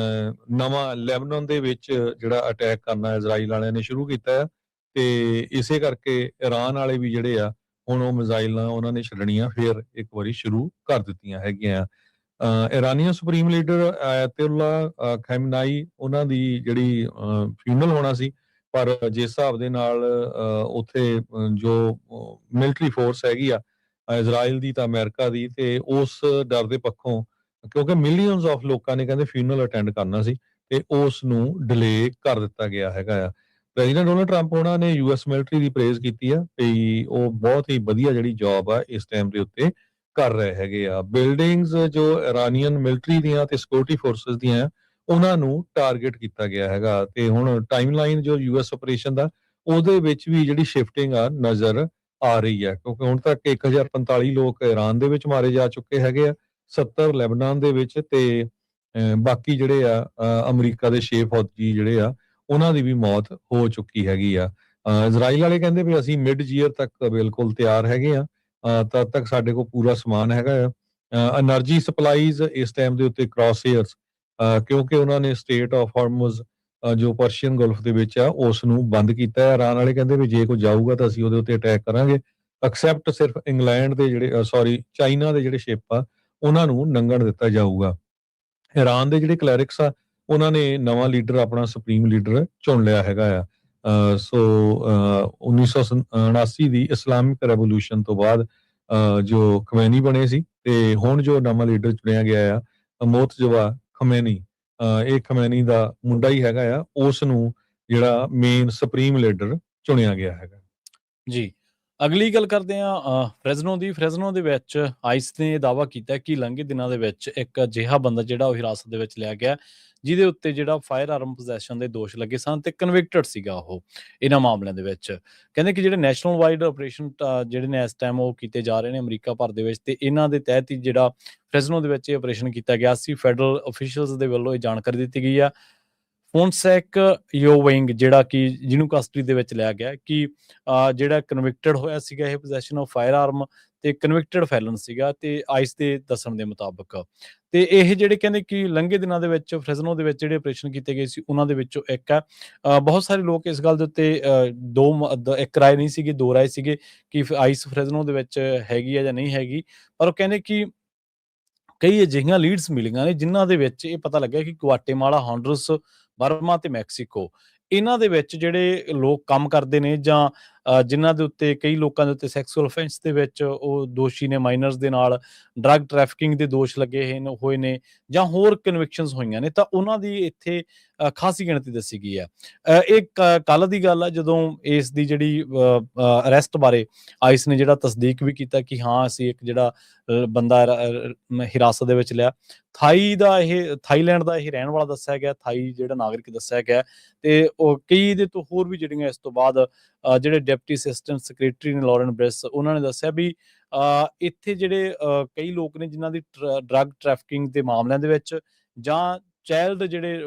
ਨਵਾਂ ਲੈਬਨਾਨ ਦੇ ਵਿੱਚ ਜਿਹੜਾ ਅਟੈਕ ਕਰਨਾ ਇਜ਼ਰਾਈਲ ਵਾਲਿਆਂ ਨੇ ਸ਼ੁਰੂ ਕੀਤਾ ਆ। ਤੇ ਇਸੇ ਕਰਕੇ ਇਰਾਨ ਵਾਲੇ ਵੀ ਜਿਹੜੇ ਆ ਹੁਣ ਉਹ ਮਿਜ਼ਾਈਲਾਂ ਉਹਨਾਂ ਨੇ ਛੱਡਣੀਆਂ ਫੇਰ ਇੱਕ ਵਾਰੀ ਸ਼ੁਰੂ ਕਰ ਦਿੱਤੀਆਂ ਹੈਗੀਆਂ। ਇਰਾਨੀਅਨ ਸੁਪਰੀਮ ਲੀਡਰ ਆਇਤੁੱਲਾ ਖੈਮਨਾਈ ਉਹਨਾਂ ਦੀ ਜਿਹੜੀ ਫਿਊਨਲ ਹੋਣਾ ਸੀ, ਪਰ ਜਿਸ ਹਿਸਾਬ ਦੇ ਨਾਲ ਉੱਥੇ ਜੋ ਮਿਲਟਰੀ ਫੋਰਸ ਹੈਗੀ ਆ ਇਜ਼ਰਾਈਲ ਦੀ ਤਾਂ ਅਮਰੀਕਾ ਦੀ, ਤੇ ਉਸ ਡਰ ਦੇ ਪੱਖੋਂ ਕਿਉਂਕਿ ਮਿਲੀਅਨਸ ਆਫ ਲੋਕਾਂ ਨੇ ਕਹਿੰਦੇ ਫਿਊਨਲ ਅਟੈਂਡ ਕਰਨਾ ਸੀ ਤੇ ਉਸ ਨੂੰ ਡਿਲੇ ਕਰ ਦਿੱਤਾ ਗਿਆ ਹੈਗਾ ਆ। ਪ੍ਰੈਜ਼ੀਡੈਂਟ ਡੋਨਲਡ ਟਰੰਪ ਉਹਨਾਂ ਨੇ ਯੂਐਸ ਮਿਲਟਰੀ ਦੀ ਪ੍ਰੇਜ਼ ਕੀਤੀ ਆ ਵੀ ਉਹ ਬਹੁਤ ਹੀ ਵਧੀਆ ਜਿਹੜੀ ਜੌਬ ਆ ਇਸ ਟਾਈਮ ਦੇ ਉੱਤੇ ਕਰ ਰਹੇ ਹੈਗੇ ਆ। ਬਿਲਡਿੰਗਸ ਜੋ ਇਰਾਨੀਅਨ ਮਿਲਟਰੀ ਦੀਆਂ ਤੇ ਸਿਕਿਉਰਿਟੀ ਫੋਰਸਸ ਦੀਆਂ ਉਹਨਾਂ ਨੂੰ ਟਾਰਗੇਟ ਕੀਤਾ ਗਿਆ ਹੈਗਾ। ਤੇ ਹੁਣ ਟਾਈਮਲਾਈਨ ਜੋ ਯੂਐਸ ਆਪਰੇਸ਼ਨ ਦਾ ਉਹਦੇ ਵਿੱਚ ਵੀ ਜਿਹੜੀ ਸ਼ਿਫਟਿੰਗ ਆ ਨਜ਼ਰ ਆ ਰਹੀ ਹੈ, ਕਿਉਂਕਿ ਹੁਣ ਤੱਕ 1045 ਲੋਕ ਇਰਾਨ ਦੇ ਵਿੱਚ ਮਾਰੇ ਜਾ ਚੁੱਕੇ ਹੈਗੇ ਆ, 70 ਲੈਬਨਾਨ ਦੇ ਵਿੱਚ, ਤੇ ਬਾਕੀ ਜਿਹੜੇ ਆ ਅਮਰੀਕਾ ਦੇ 6 ਫੌਜੀ ਜਿਹੜੇ ਆ ਉਹਨਾਂ ਦੀ ਵੀ ਮੌਤ ਹੋ ਚੁੱਕੀ ਹੈਗੀ ਆ। ਇਜ਼ਰਾਈਲ ਵਾਲੇ ਕਹਿੰਦੇ ਵੀ ਅਸੀਂ ਮਿਡ ਈਅਰ ਤੱਕ ਬਿਲਕੁਲ ਤਿਆਰ ਹੈਗੇ ਆ, ਤਦ ਤੱਕ ਸਾਡੇ ਕੋਲ ਪੂਰਾ ਸਮਾਨ ਹੈਗਾ ਆ। એનર્ਜੀ ਸਪਲਾਈਜ਼ ਇਸ ਟਾਈਮ ਦੇ ਉੱਤੇ ਕ੍ਰਾਸ ਏਅਰਸ ਕਿਉਂਕਿ ਉਹਨਾਂ ਨੇ ਸਟੇਟ ਆਫ ਹਾਰਮਜ਼ ਜੋ ਪਰਸ਼ੀਅਨ ਗਲਫ ਦੇ ਵਿੱਚ ਆ ਉਸ ਨੂੰ ਬੰਦ ਕੀਤਾ ਹੈ। ਇਰਾਨ ਵਾਲੇ ਕਹਿੰਦੇ ਵੀ ਜੇ ਕੋਈ ਜਾਊਗਾ ਤਾਂ ਅਸੀਂ ਉਹਦੇ ਉੱਤੇ ਅਟੈਕ ਕਰਾਂਗੇ, ਐਕਸੈਪਟ ਸਿਰਫ ਇੰਗਲੈਂਡ ਦੇ ਜਿਹੜੇ ਚਾਈਨਾ ਦੇ ਜਿਹੜੇ ਸ਼ਿਪ ਆ ਉਹਨਾਂ ਨੂੰ ਲੰਘਣ ਦਿੱਤਾ ਜਾਊਗਾ। ਇਰਾਨ ਦੇ ਜਿਹੜੇ ਕਲੈਰਿਕਸ ਆ ਉਹਨਾਂ ਨੇ ਨਵਾਂ ਲੀਡਰ ਆਪਣਾ ਸੁਪਰੀਮ ਲੀਡਰ ਚੁਣ ਲਿਆ ਹੈਗਾ ਆ। 1979 ਦੀ ਇਸਲਾਮਿਕ ਰੈਵੋਲੂਸ਼ਨ ਤੋਂ ਬਾਅਦ ਜੋ ਖਮੈਨੀ ਬਣੇ ਸੀ, ਤੇ ਹੁਣ ਜੋ ਨਵਾਂ ਲੀਡਰ ਚੁਣਿਆ ਗਿਆ ਆ ਮੋਤਜ਼ਵਾ ਖਮੈਨੀ, ਇਹ ਖਮੈਨੀ ਦਾ ਮੁੰਡਾ ਹੀ ਹੈਗਾ ਆ, ਉਸ ਨੂੰ ਜਿਹੜਾ ਮੇਨ ਸੁਪਰੀਮ ਲੀਡਰ ਚੁਣਿਆ ਗਿਆ ਹੈਗਾ। ਜੀ ਅਗਲੀ ਗੱਲ ਕਰਦੇ ਹਾਂ ਫ੍ਰੈਜ਼ਨੋ ਦੀ। ਫ੍ਰੈਜ਼ਨੋ ਦੇ ਵਿੱਚ ਆਈਸ ਨੇ ਦਾਅਵਾ ਕੀਤਾ ਕਿ ਲੰਘੇ ਦਿਨਾਂ ਦੇ ਵਿੱਚ ਇੱਕ ਅਜਿਹਾ ਬੰਦਾ ਜਿਹੜਾ ਉਹ ਹਿਰਾਸਤ ਦੇ ਵਿੱਚ ਲਿਆ ਗਿਆ ਜਿਹਦੇ ਉੱਤੇ ਜਿਹੜਾ ਫਾਇਰ ਆਰਮ ਪੋਜੈਸ਼ਨ ਦੇ ਦੋਸ਼ ਲੱਗੇ ਸਨ ਤੇ ਕਨਵਿਕਟਡ ਸੀਗਾ ਉਹ ਇਹਨਾਂ ਮਾਮਲਿਆਂ ਦੇ ਵਿੱਚ। ਕਹਿੰਦੇ ਕਿ ਜਿਹੜੇ ਨੈਸ਼ਨਲ ਵਾਈਡ ਆਪਰੇਸ਼ਨ ਜਿਹੜੇ ਨੇ ਇਸ ਟਾਈਮ ਉਹ ਕੀਤੇ ਜਾ ਰਹੇ ਨੇ ਅਮਰੀਕਾ ਭਰ ਦੇ ਵਿੱਚ, ਤੇ ਇਹਨਾਂ ਦੇ ਤਹਿਤ ਹੀ ਜਿਹੜਾ ਫ੍ਰੈਜ਼ਨੋ ਦੇ ਵਿੱਚ ਇਹ ਆਪਰੇਸ਼ਨ ਕੀਤਾ ਗਿਆ ਸੀ। ਫੈਡਰਲ ਅਫੀਸ਼ੀਅਲਸ ਦੇ ਵੱਲੋਂ ਇਹ ਜਾਣਕਾਰੀ ਦਿੱਤੀ ਗਈ ਆ। ਫੋਨਸੈਕ ਯੋਵਿੰਗ ਜਿਹੜਾ ਕਿ ਜਿਹਨੂੰ ਕਸਟਡੀ ਦੇ ਵਿੱਚ ਲਿਆ ਗਿਆ ਕਿ ਜਿਹੜਾ ਕਨਵਿਕਟਡ ਹੋਇਆ ਸੀਗਾ ਇਹ ਪੋਜੈਸ਼ਨ ਆਫ ਫਾਇਰ ਆਰਮ ਤੇ ਕਨਵਿਕਟਡ ਫੈਲਨ ਸੀਗਾ ਤੇ ਆਈਸ ਦੇ ਦੱਸਣ ਦੇ ਮੁਤਾਬਕ। ਤੇ ਇਹ ਜਿਹੜੇ ਕਹਿੰਦੇ ਕਿ ਲੰਘੇ ਦਿਨਾਂ ਦੇ ਵਿੱਚ ਫ੍ਰਿਜ਼ਨੋ ਦੇ ਵਿੱਚ ਜਿਹੜੇ ਆਪਰੇਸ਼ਨ ਕੀਤੇ ਗਏ ਸੀ ਉਹਨਾਂ ਦੇ ਵਿੱਚੋਂ ਇੱਕ ਹੈ। ਬਹੁਤ ਸਾਰੇ ਲੋਕ ਇਸ ਗੱਲ ਦੇ ਉੱਤੇ ਇੱਕ ਰਾਏ ਨਹੀਂ ਸੀਗੀ, ਦੋ ਰਾਏ ਸੀਗੇ ਕਿ ਆਈਸ ਫ੍ਰਿਜ਼ਨੋ ਦੇ ਵਿੱਚ ਹੈਗੀ ਹੈ ਜਾਂ ਨਹੀਂ ਹੈਗੀ। ਪਰ ਉਹ ਕਹਿੰਦੇ ਕਿ ਕਈ ਅਜਿਹੀਆਂ ਲੀਡਸ ਮਿਲੀਆਂ ਨੇ ਜਿਨ੍ਹਾਂ ਦੇ ਵਿੱਚ ਇਹ ਪਤਾ ਲੱਗਿਆ ਕਿ ਗੁਆਟੇਮਾਲਾ, ਹੋਂਡੁਰਸ, ਬਰਮਾ ਤੇ ਮੈਕਸੀਕੋ ਇਹਨਾਂ ਦੇ ਵਿੱਚ ਜਿਹੜੇ ਲੋਕ ਕੰਮ ਕਰਦੇ ਨੇ ਜਾਂ ਜਿਨ੍ਹਾਂ ਦੇ ਉੱਤੇ ਕਈ ਲੋਕਾਂ ਦੇ ਉੱਤੇ ਸੈਕਸੁਅਲ ਅਫੈਂਸ ਦੇ ਵਿੱਚ ਉਹ ਦੋਸ਼ੀ ਨੇ, ਮਾਈਨਰਸ ਦੇ ਨਾਲ ਡਰੱਗ ਟ੍ਰੈਫਿਕਿੰਗ ਦੇ ਦੋਸ਼ ਲੱਗੇ ਹੋਏ ਨੇ ਜਾਂ ਹੋਰ ਕਨਵਿਕਸ਼ਨਸ ਹੋਈਆਂ ਨੇ, ਤਾਂ ਉਹਨਾਂ ਦੀ ਇੱਥੇ ਖਾਸੀ ਗਿਣਤੀ ਦੱਸੀ ਗਈ ਹੈ। ਇਹ ਕੱਲ ਦੀ ਗੱਲ ਆ ਜਦੋਂ ਇਸ ਦੀ ਜਿਹੜੀ ਅਰੈਸਟ ਬਾਰੇ ਆਈਸ ਨੇ ਜਿਹੜਾ ਤਸਦੀਕ ਵੀ ਕੀਤਾ ਕਿ ਹਾਂ ਅਸੀਂ ਇੱਕ ਜਿਹੜਾ ਬੰਦਾ ਹਿਰਾਸਤ ਦੇ ਵਿੱਚ ਲਿਆ, ਥਾਈਲੈਂਡ ਦਾ ਇਹ ਰਹਿਣ ਵਾਲਾ ਦੱਸਿਆ ਗਿਆ, ਥਾਈ ਜਿਹੜਾ ਨਾਗਰਿਕ ਦੱਸਿਆ ਗਿਆ। ਤੇ ਉਹ ਕਈ ਇਹਦੇ ਤੋਂ ਹੋਰ ਵੀ ਜਿਹੜੀਆਂ ਇਸ ਤੋਂ ਬਾਅਦ ਜਿਹੜੇ ਡਿਪਟੀ ਅਸਿਸਟੈਂਟ ਸੈਕਟਰੀ ਨੇ ਲੋਰਨ ਬ੍ਰਿਸ, ਉਹਨਾਂ ਨੇ ਦੱਸਿਆ ਵੀ ਇੱਥੇ ਜਿਹੜੇ ਕਈ ਲੋਕ ਨੇ ਜਿਨ੍ਹਾਂ ਦੀ ਡਰੱਗ ਟ੍ਰੈਫਿਕਿੰਗ ਦੇ ਮਾਮਲਿਆਂ ਦੇ ਵਿੱਚ ਜਾਂ ਚਾਈਲਡ ਜਿਹੜੇ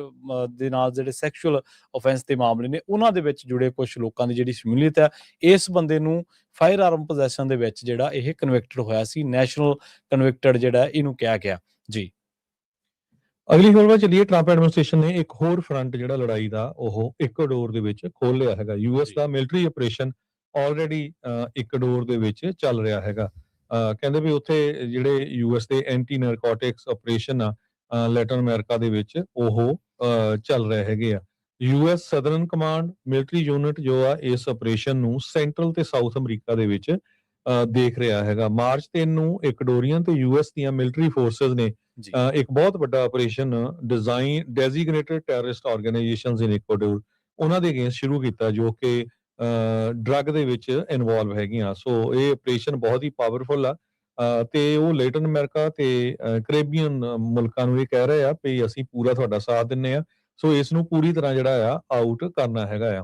ਦੇ ਨਾਲ ਜਿਹੜੇ ਸੈਕਸ਼ੂਅਲ ਅਫੈਂਸ ਦੇ ਮਾਮਲੇ ਨੇ ਉਹਨਾਂ ਦੇ ਵਿੱਚ ਜੁੜੇ ਕੁਝ ਲੋਕਾਂ ਦੀ ਜਿਹੜੀ ਸ਼ਮੂਲੀਅਤ ਹੈ। ਇਸ ਬੰਦੇ ਨੂੰ ਫਾਇਰ ਆਰਮ ਪੋਜੈਸ਼ਨ ਦੇ ਵਿੱਚ ਜਿਹੜਾ ਇਹ ਕਨਵਿਕਟਡ ਹੋਇਆ ਸੀ, ਨੈਸ਼ਨਲ ਕਨਵਿਕਟਡ ਜਿਹੜਾ ਇਹਨੂੰ ਕਿਹਾ ਗਿਆ ਜੀ। ਅਗਲੀ ਖਬਰ ਵੱਲ ਚੱਲੀਏ। ਟਰੰਪ ਐਡਮਿਨਿਸਟ੍ਰੇਸ਼ਨ ਨੇ ਇੱਕ ਹੋਰ ਫਰੰਟ ਜਿਹੜਾ ਲੜਾਈ ਦਾ ਉਹ ਇਕਵਾਡੋਰ ਦੇ ਵਿੱਚ ਖੋਲ ਲਿਆ ਹੈਗਾ। ਯੂਐਸ ਦਾ ਮਿਲਟਰੀ ਆਪਰੇਸ਼ਨ ਆਲਰੇਡੀ ਇਕਵਾਡੋਰ ਦੇ ਵਿੱਚ ਚੱਲ ਰਿਹਾ ਹੈਗਾ। ਕਹਿੰਦੇ ਵੀ ਉੱਥੇ ਜਿਹੜੇ ਯੂਐਸ ਦੇ ਐਂਟੀ ਨਾਰਕੋਟਿਕਸ ਆਪਰੇਸ਼ਨ ਆ ਲੈਟਨ ਅਮਰੀਕਾ ਦੇ ਵਿੱਚ ਉਹ ਚੱਲ ਰਹੇ ਹੈਗੇ ਆ। US southern command military unit ਜੋ ਆ ਇਸ ਆਪਰੇਸ਼ਨ ਨੂੰ ਸੈਂਟਰਲ ਤੇ ਸਾਊਥ ਅਮਰੀਕਾ ਦੇ ਵਿੱਚ ਦੇਖ ਰਿਹਾ ਹੈਗਾ। ਮਾਰਚ 3 ਨੂੰ ਇਕਵਾਡੋਰੀਅਨ ਤੇ ਯੂਐਸ ਦੀਆਂ ਮਿਲਟਰੀ ਫੋਰਸਸ ਨੇ ਇੱਕ ਬਹੁਤ ਵੱਡਾ ਆਪਰੇਸ਼ਨ ਡੈਜ਼ਿਗਨੇਟਡ ਟੈਰਰਿਸਟ ਆਰਗੇਨਾਈਜੇਸ਼ਨਸ ਇਨ ਇਕਵਾਡੋਰ ਉਹਨਾਂ ਦੇ ਅਗੇਂਸਟ ਸ਼ੁਰੂ ਕੀਤਾ ਜੋ ਕਿ ਡਰੱਗ ਦੇ ਵਿੱਚ ਇਨਵੋਲਵ ਹੈਗੀਆਂ। ਸੋ ਇਹ ਆਪਰੇਸ਼ਨ ਬਹੁਤ ਹੀ ਪਾਵਰਫੁਲ ਆ ਤੇ ਉਹ ਲੈਟਨ ਅਮਰੀਕਾ ਤੇ ਕੈਰੇਬੀਅਨ ਮੁਲਕਾਂ ਨੂੰ ਇਹ ਕਹਿ ਰਹੇ ਆ ਵੀ ਅਸੀਂ ਪੂਰਾ ਤੁਹਾਡਾ ਸਾਥ ਦਿੰਨੇ ਆ। ਸੋ ਇਸ ਨੂੰ ਪੂਰੀ ਤਰ੍ਹਾਂ ਜਿਹੜਾ ਆ ਆਊਟ ਕਰਨਾ ਹੈਗਾ ਆ।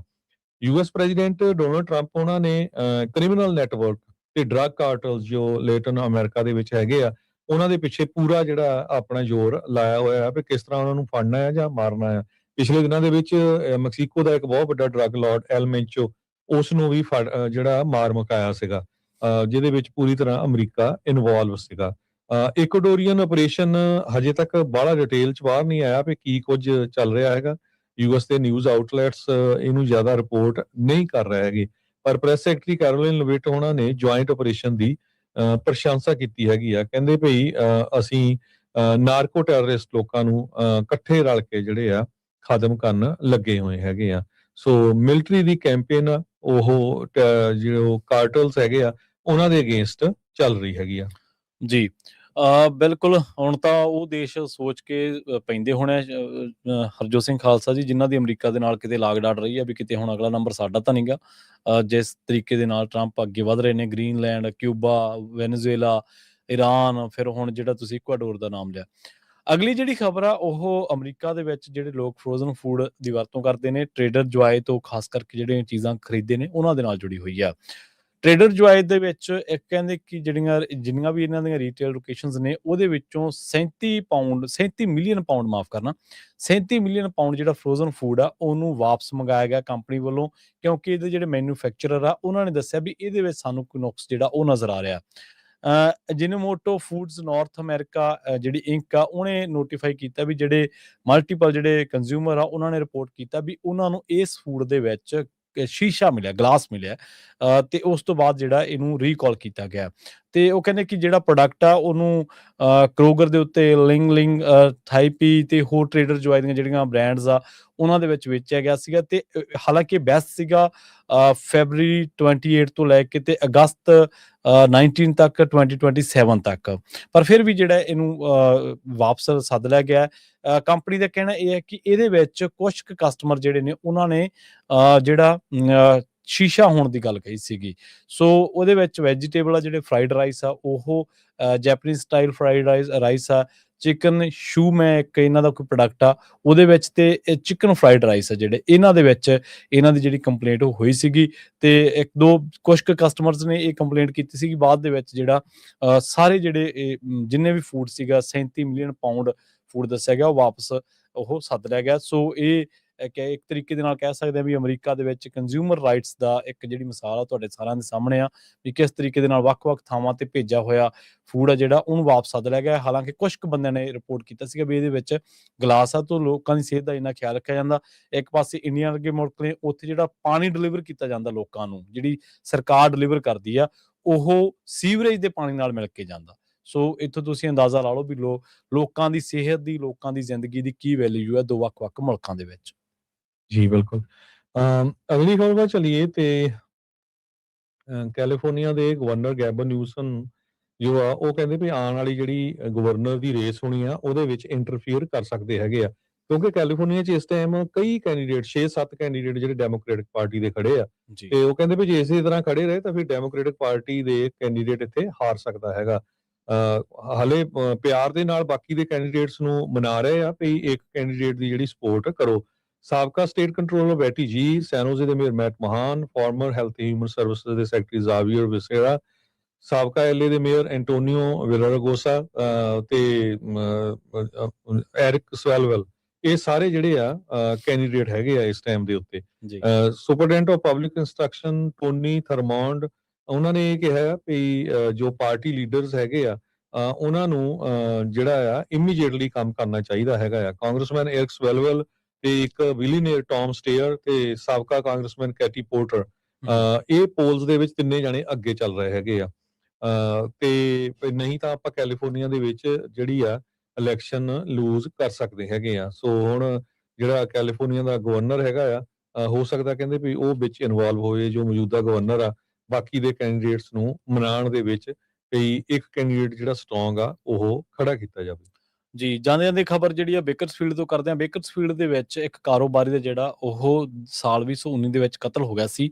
ਯੂਐਸ ਪ੍ਰੈਜ਼ੀਡੈਂਟ ਡੋਨਲਡ ਟਰੰਪ ਉਹਨਾਂ ਨੇ ਕ੍ਰਿਮੀਨਲ ਨੈਟਵਰਕ ਤੇ ਡਰੱਗ ਕਾਰਟਲਸ ਜੋ ਲੈਟਨ ਅਮਰੀਕਾ ਦੇ ਵਿੱਚ ਹੈਗੇ ਆ ਉਹਨਾਂ ਦੇ ਪਿੱਛੇ ਪੂਰਾ ਜਿਹੜਾ ਆਪਣਾ ਜ਼ੋਰ ਲਾਇਆ ਹੋਇਆ ਵੀ ਕਿਸ ਤਰ੍ਹਾਂ ਉਹਨਾਂ ਨੂੰ ਫੜਨਾ ਹੈ ਜਾਂ ਮਾਰਨਾ ਹੈ। ਪਿਛਲੇ ਦਿਨਾਂ ਦੇ ਵਿੱਚ ਮੈਕਸੀਕੋ ਦਾ ਇੱਕ ਬਹੁਤ ਵੱਡਾ ਡਰੱਗ ਲਾਰਡ ਐਲ ਮੈਂਚੋ ਉਸ ਨੂੰ ਵੀ ਜਿਹੜਾ ਮਾਰ ਮੁਕਾਇਆ ਸੀਗਾ ਜਿਹਦੇ ਵਿੱਚ ਪੂਰੀ ਤਰ੍ਹਾਂ ਅਮਰੀਕਾ ਇਨਵੋਲਵ ਸੀਗਾ। ਇਕਵਾਡੋਰੀਅਨ ਆਪਰੇਸ਼ਨ ਹਜੇ ਤੱਕ ਬਾਹਲਾ ਡਿਟੇਲ ਚ ਬਾਹਰ ਨਹੀਂ ਆਇਆ ਵੀ ਕੀ ਕੁਝ ਚੱਲ ਰਿਹਾ ਹੈਗਾ। ਯੂਐਸ ਦੇ ਨਿਊਜ਼ ਆਊਟਲੈਟਸ ਇਹਨੂੰ ਜ਼ਿਆਦਾ ਰਿਪੋਰਟ ਨਹੀਂ ਕਰ ਰਹੇ ਹੈਗੇ। ਪਰ ਪ੍ਰੈਸ ਸੈਕਟਰੀ ਕੈਰੋਲਿਨ ਲਵਿਟ ਉਹਨਾਂ ਨੇ ਜੁਆਇੰਟ ਆਪਰੇਸ਼ਨ ਦੀ ਪ੍ਰਸ਼ੰਸਾ ਕੀਤੀ ਹੈਗੀ ਆ। ਕਹਿੰਦੇ ਭਈ ਅਸੀਂ ਨਾਰਕੋ ਟੈਰਰਿਸਟ ਲੋਕਾਂ ਨੂੰ ਇਕੱਠੇ ਰਲ ਕੇ ਜਿਹੜੇ ਆ ਖਤਮ ਕਰਨ ਲੱਗੇ ਹੋਏ ਹੈਗੇ ਆ। ਸੋ ਮਿਲਟਰੀ ਦੀ ਕੈਂਪੇਨ ਉਹ ਜਿਹੜੇ ਕਾਰਟਲਸ ਹੈਗੇ ਆ ਉਹਨਾਂ ਦੇ ਅਗੇਂਸਟ ਚੱਲ ਰਹੀ ਹੈਗੀ ਆ ਜੀ। ਬਿਲਕੁਲ ਹੁਣ ਤਾਂ ਉਹ ਦੇਸ਼ ਸੋਚ ਕੇ ਪੈਂਦੇ ਹੋਣੇ ਹਰਜੋਤ ਸਿੰਘ ਖਾਲਸਾ ਜੀ ਜਿਨ੍ਹਾਂ ਦੀ ਅਮਰੀਕਾ ਦੇ ਨਾਲ ਕਿਤੇ ਲਾਗ ਡਾਟ ਰਹੀ ਹੈ ਵੀ ਕਿਤੇ ਹੁਣ ਅਗਲਾ ਨੰਬਰ ਸਾਡਾ ਤਾਂ ਨਹੀਂਗਾ। ਜਿਸ ਤਰੀਕੇ ਦੇ ਨਾਲ ਟਰੰਪ ਅੱਗੇ ਵਧ ਰਹੇ ਨੇ, ਗ੍ਰੀਨਲੈਂਡ, ਕਿਊਬਾ, ਵੈਨੇਜ਼ੁਏਲਾ, ਈਰਾਨ, ਫਿਰ ਹੁਣ ਜਿਹੜਾ ਤੁਸੀਂ ਇਕਵਾਡੋਰ ਦਾ ਨਾਮ ਲਿਆ। ਅਗਲੀ ਜਿਹੜੀ ਖਬਰ ਆ ਉਹ ਅਮਰੀਕਾ ਦੇ ਵਿੱਚ ਜਿਹੜੇ ਲੋਕ ਫਰੋਜ਼ਨ ਫੂਡ ਦੀ ਵਰਤੋਂ ਕਰਦੇ ਨੇ, ਟ੍ਰੇਡਰ ਜੁਆਏ ਤੋਂ ਖਾਸ ਕਰਕੇ ਜਿਹੜੀਆਂ ਚੀਜ਼ਾਂ ਖਰੀਦਦੇ ਨੇ ਉਹਨਾਂ ਦੇ ਨਾਲ ਜੁੜੀ ਹੋਈ ਆ। ਟ੍ਰੇਡਰ ਜੁਆਏ ਦੇ ਵਿੱਚ ਇੱਕ ਕਹਿੰਦੇ ਕਿ ਜਿੰਨੀਆਂ ਵੀ ਇਹਨਾਂ ਦੀਆਂ ਰੀਟੇਲ ਲੋਕੇਸ਼ਨਸ ਨੇ ਉਹਦੇ ਵਿੱਚੋਂ 37 ਮਿਲੀਅਨ ਪਾਉਂਡ ਮਾਫ ਕਰਨਾ 37 ਮਿਲੀਅਨ ਪਾਉਂਡ ਜਿਹੜਾ ਫਰੋਜ਼ਨ ਫੂਡ ਆ ਉਹਨੂੰ ਵਾਪਸ ਮੰਗਾਇਆ ਗਿਆ ਕੰਪਨੀ ਵੱਲੋਂ ਕਿਉਂਕਿ ਇਹਦੇ ਜਿਹੜੇ ਮੈਨੂਫੈਕਚਰਰ ਆ ਉਹਨਾਂ ਨੇ ਦੱਸਿਆ ਵੀ ਇਹਦੇ ਵਿੱਚ ਸਾਨੂੰ ਕੋਈ ਨੁਕਸ ਜਿਹੜਾ ਉਹ ਨਜ਼ਰ ਆ ਰਿਹਾ। ਅਜੀਨੋਮੋਟੋ ਫੂਡਸ ਨਾਰਥ ਅਮਰੀਕਾ ਜਿਹੜੀ ਇੰਕ ਆ ਉਹਨੇ ਨੋਟੀਫਾਈ ਕੀਤਾ ਵੀ ਜਿਹੜੇ ਮਲਟੀਪਲ ਜਿਹੜੇ ਕੰਜ਼ਿਊਮਰ ਆ ਉਹਨਾਂ ਨੇ ਰਿਪੋਰਟ ਕੀਤਾ ਵੀ ਉਹਨਾਂ ਨੂੰ ਇਸ ਫੂਡ ਦੇ ਵਿੱਚ ਸ਼ੀਸ਼ਾ ਮਿਲਿਆ, ਗਲਾਸ ਮਿਲਿਆ ਤੇ ਉਸ ਤੋਂ ਬਾਅਦ ਜਿਹੜਾ ਇਹਨੂੰ ਰੀਕਾਲ ਕੀਤਾ ਗਿਆ। ਤੇ ਉਹ ਕਹਿੰਦੇ ਕਿ ਜਿਹੜਾ ਪ੍ਰੋਡਕਟ ਆ ਉਹਨੂੰ ਕਰੋਗਰ ਦੇ ਉੱਤੇ ਲਿੰਗ ਥਾਈਪੀ ਤੇ ਹੋਰ ਟ੍ਰੇਡਰ ਜੁਆਏ ਦੀਆਂ ਜਿਹੜੀਆਂ ਬ੍ਰਾਂਡਸ ਆ ਉਹਨਾਂ ਦੇ ਵਿੱਚ ਵੇਚਿਆ ਗਿਆ ਸੀਗਾ। ਤੇ ਹਾਲਾਂਕਿ ਬੈਸਟ ਸੀਗਾ ਫੈਬਰਰੀ 28 ਤੋਂ ਲੈ ਕੇ ਤੇ ਅਗਸਤ 19 ਤੱਕ 2027 ਤੱਕ, ਪਰ ਫਿਰ ਵੀ ਜਿਹੜਾ ਇਹਨੂੰ ਵਾਪਸ ਸੱਦ ਲਿਆ ਗਿਆ। ਕੰਪਨੀ ਦਾ ਕਹਿਣਾ ਇਹ ਹੈ ਕਿ ਇਹਦੇ ਵਿੱਚ ਕੁਝ ਕੁ ਕਸਟਮਰ ਜਿਹੜੇ ਨੇ ਉਹਨਾਂ ਨੇ ਜਿਹੜਾ ਸ਼ੀਸ਼ਾ ਹੋਣ ਦੀ ਗੱਲ ਕਹੀ ਸੀਗੀ। ਸੋ ਉਹਦੇ ਵਿੱਚ ਵੈਜੀਟੇਬਲ ਆ ਜਿਹੜੇ ਫਰਾਈਡ ਰਾਈਸ ਆ ਉਹ ਜੈਪਨੀਜ਼ ਸਟਾਈਲ ਫਰਾਈਡ ਰਾਈਸ ਆ, ਚਿਕਨ ਸ਼ੂ ਮੈਂ ਇੱਕ ਇਹਨਾਂ ਦਾ ਕੋਈ ਪ੍ਰੋਡਕਟ ਆ ਉਹਦੇ ਵਿੱਚ ਤੇ ਚਿਕਨ ਫਰਾਈਡ ਰਾਈਸ ਆ ਜਿਹੜੇ ਇਹਨਾਂ ਦੇ ਵਿੱਚ ਇਹਨਾਂ ਦੀ ਜਿਹੜੀ ਕੰਪਲੇਂਟ ਉਹ ਹੋਈ ਸੀਗੀ। ਤੇ ਇੱਕ ਦੋ ਕੁਝ ਕੁ ਕਸਟਮਰਸ ਨੇ ਇਹ ਕੰਪਲੇਂਟ ਕੀਤੀ ਸੀਗੀ। ਬਾਅਦ ਦੇ ਵਿੱਚ ਜਿਹੜਾ ਸਾਰੇ ਜਿਹੜੇ ਜਿੰਨੇ ਵੀ ਫੂਡ ਸੀਗਾ 37 ਮਿਲੀਅਨ ਪਾਉਂਡ ਫੂਡ ਦੱਸਿਆ ਗਿਆ ਉਹ ਵਾਪਸ ਉਹ ਸੱਦ ਲਿਆ ਗਿਆ। ਸੋ ਇਹ ਇੱਕ ਤਰੀਕੇ ਦੇ ਨਾਲ ਕਹਿ ਸਕਦੇ ਹਾਂ ਵੀ ਅਮਰੀਕਾ ਦੇ ਵਿੱਚ ਕੰਜ਼ਿਊਮਰ ਰਾਈਟਸ ਦਾ ਇੱਕ ਜਿਹੜੀ ਮਿਸਾਲ ਆ ਤੁਹਾਡੇ ਸਾਰਿਆਂ ਦੇ ਸਾਹਮਣੇ ਆ ਵੀ ਕਿਸ ਤਰੀਕੇ ਦੇ ਨਾਲ ਵੱਖ-ਵੱਖ ਥਾਵਾਂ ਤੇ ਭੇਜਿਆ ਹੋਇਆ ਫੂਡ ਆ ਜਿਹੜਾ ਉਹਨੂੰ ਵਾਪਸ ਸੱਦ ਲਿਆ ਗਿਆ। ਹਾਲਾਂਕਿ ਕੁਛ ਕੁ ਬੰਦਿਆਂ ਨੇ ਰਿਪੋਰਟ ਕੀਤਾ ਸੀਗਾ ਵੀ ਇਹਦੇ ਵਿੱਚ ਗਲਾਸ ਆ ਤੋਂ ਲੋਕਾਂ ਦੀ ਸਿਹਤ ਦਾ ਇੰਨਾ ਖਿਆਲ ਰੱਖਿਆ ਜਾਂਦਾ। ਇੱਕ ਪਾਸੇ ਇੰਡੀਆ ਵਰਗੇ ਮੁਲਕ ਨੇ ਉੱਥੇ ਜਿਹੜਾ ਪਾਣੀ ਡਿਲੀਵਰ ਕੀਤਾ ਜਾਂਦਾ ਲੋਕਾਂ ਨੂੰ, ਜਿਹੜੀ ਸਰਕਾਰ ਡਿਲੀਵਰ ਕਰਦੀ ਆ, ਉਹ ਸੀਵਰੇਜ ਦੇ ਪਾਣੀ ਨਾਲ ਮਿਲ ਕੇ ਜਾਂਦਾ। ਸੋ ਇੱਥੋਂ ਤੁਸੀਂ ਅੰਦਾਜ਼ਾ ਲਾ ਲਓ ਵੀ ਲੋਕਾਂ ਦੀ ਸਿਹਤ ਦੀ, ਲੋਕਾਂ ਦੀ ਜ਼ਿੰਦਗੀ ਦੀ ਕੀ ਵੈਲਿਊ ਹੈ ਦੋ ਵੱਖ-ਵੱਖ ਮੁਲਕਾਂ ਦੇ ਵਿੱਚ। ਜੀ, ਬਿਲਕੁਲ। ਅਗਲੀ ਖਬਰ ਵੱਲ ਚੱਲੀਏ ਤੇ ਕੈਲੀਫੋਰਨੀਆ ਦੇ ਗਵਰਨਰ ਗੈਬਨ ਨਿਊਸਮ ਜੋ ਆ ਉਹ ਕਹਿੰਦੇ ਵੀ ਆਉਣ ਵਾਲੀ ਜਿਹੜੀ ਗਵਰਨਰ ਦੀ ਰੇਸ ਹੋਣੀ ਆ ਉਹਦੇ ਵਿੱਚ ਇੰਟਰਫੀਅਰ ਕਰ ਸਕਦੇ ਹੈਗੇ ਆ, ਕਿਉਂਕਿ ਕੈਲੀਫੋਰਨੀਆ 'ਚ ਇਸ ਟਾਈਮ ਕਈ ਕੈਂਡੀਡੇਟ 6-7 ਕੈਂਡੀਡੇਟ ਜਿਹੜੇ ਡੈਮੋਕ੍ਰੈਟਿਕ ਪਾਰਟੀ ਦੇ ਖੜੇ ਆ ਜੀ, ਤੇ ਉਹ ਕਹਿੰਦੇ ਵੀ ਜੇ ਇਸੇ ਤਰ੍ਹਾਂ ਖੜੇ ਰਹੇ ਤਾਂ ਫਿਰ ਡੈਮੋਕ੍ਰੈਟਿਕ ਪਾਰਟੀ ਦੇ ਕੈਂਡੀਡੇਟ ਇੱਥੇ ਹਾਰ ਸਕਦਾ ਹੈਗਾ। ਹਾਲੇ ਪਿਆਰ ਦੇ ਨਾਲ ਬਾਕੀ ਦੇ ਕੈਂਡੀਡੇਟਸ ਨੂੰ ਮਨਾ ਰਹੇ ਆ ਵੀ ਇੱਕ ਕੈਂਡੀਡੇਟ ਦੀ ਜਿਹੜੀ ਸਪੋਰਟ ਕਰੋ। ਸਾਬਕਾ ਸਟੇਟ ਕੰਟਰੋਲਰ ਬੈਟੀ ਜੀ, ਸੈਨ ਹੋਜ਼ੇ ਦੇ ਮੇਅਰ ਮੈਟ ਮਹਾਨ, ਫਾਰਮਰ ਹੈਲਥ ਹਿਊਮਨ ਸਰਵਿਸਿਜ਼ ਦੇ ਸੈਕਟਰੀ ਜ਼ਾਵੀਅਰ ਵਿਸੇਰਾ, ਸਾਬਕਾ ਐਲਏ ਦੇ ਮੇਅਰ ਐਂਟੋਨੀਓ ਵਿਲਾਰਗੋਸਾ ਤੇ ਐਰਿਕ ਸਵੈਲਵੈਲ, ਇਹ ਸਾਰੇ ਜਿਹੜੇ ਆ ਕੈਂਡੀਡੇਟ ਹੈਗੇ ਆ ਇਸ ਟਾਈਮ ਦੇ ਉੱਤੇ। ਜੀ, superintendent of public instruction Tony Thurmond, ਉਹਨਾਂ ਨੇ ਇਹ ਕਿਹਾ ਵੀ ਜੋ ਪਾਰਟੀ ਲੀਡਰਸ ਹੈਗੇ ਆ ਉਹਨਾਂ ਨੂੰ ਜਿਹੜਾ ਆ ਇਮੀਡੀਏਟਲੀ ਕੰਮ ਕਰਨਾ ਚਾਹੀਦਾ ਹੈਗਾ ਆ। ਕਾਂਗਰਸਮੈਨ ਐਰਿਕ ਸਵੈਲਵੈਲ ਤੇ ਇੱਕ ਬਿਲੀਨੀਅਰ ਟੌਮ ਸਟੇਅਰ ਤੇ ਸਾਬਕਾ ਕਾਂਗਰਸਮੈਨ ਕੈਟੀ ਪੋਰਟਰ, ਇਹ ਪੋਲਸ ਦੇ ਵਿੱਚ ਤਿੰਨੇ ਜਾਣੇ ਅੱਗੇ ਚੱਲ ਰਹੇ ਹੈਗੇ ਆ। ਤੇ ਨਹੀਂ ਤਾਂ ਆਪਾਂ ਕੈਲੀਫੋਰਨੀਆ ਦੇ ਵਿੱਚ ਜਿਹੜੀ ਆ ਇਲੈਕਸ਼ਨ ਲੂਜ਼ ਕਰ ਸਕਦੇ ਹੈਗੇ ਆ। ਸੋ ਹੁਣ ਜਿਹੜਾ ਕੈਲੀਫੋਰਨੀਆ ਦਾ ਗਵਰਨਰ ਹੈਗਾ ਆ ਹੋ ਸਕਦਾ ਕਹਿੰਦੇ ਵੀ ਉਹ ਵਿੱਚ ਇਨਵੋਲਵ ਹੋਏ, ਜੋ ਮੌਜੂਦਾ ਗਵਰਨਰ ਆ ਬਾਕੀ ਦੇ ਕੈਂਡੀਡੇਟਸ ਨੂੰ ਮਨਾਉਣ ਦੇ ਵਿੱਚ ਵੀ ਇੱਕ ਕੈਂਡੀਡੇਟ ਜਿਹੜਾ ਸਟਰੋਂਗ ਆ ਉਹ ਖੜਾ ਕੀਤਾ ਜਾਵੇ। ਜੀ, ਜਾਂਦੇ-ਜਾਂਦੇ ਖਬਰ ਜਿਹੜੀ ਆ ਬੇਕਰਸਫੀਲਡ ਤੋਂ ਕਰਦੇ ਹਾਂ। ਬੇਕਰਸਫੀਲਡ ਦੇ ਵਿੱਚ ਇੱਕ ਕਾਰੋਬਾਰੀ ਦਾ ਜਿਹੜਾ ਉਹ ਸਾਲ 2019 ਦੇ ਵਿੱਚ ਕਤਲ ਹੋ ਗਿਆ ਸੀ।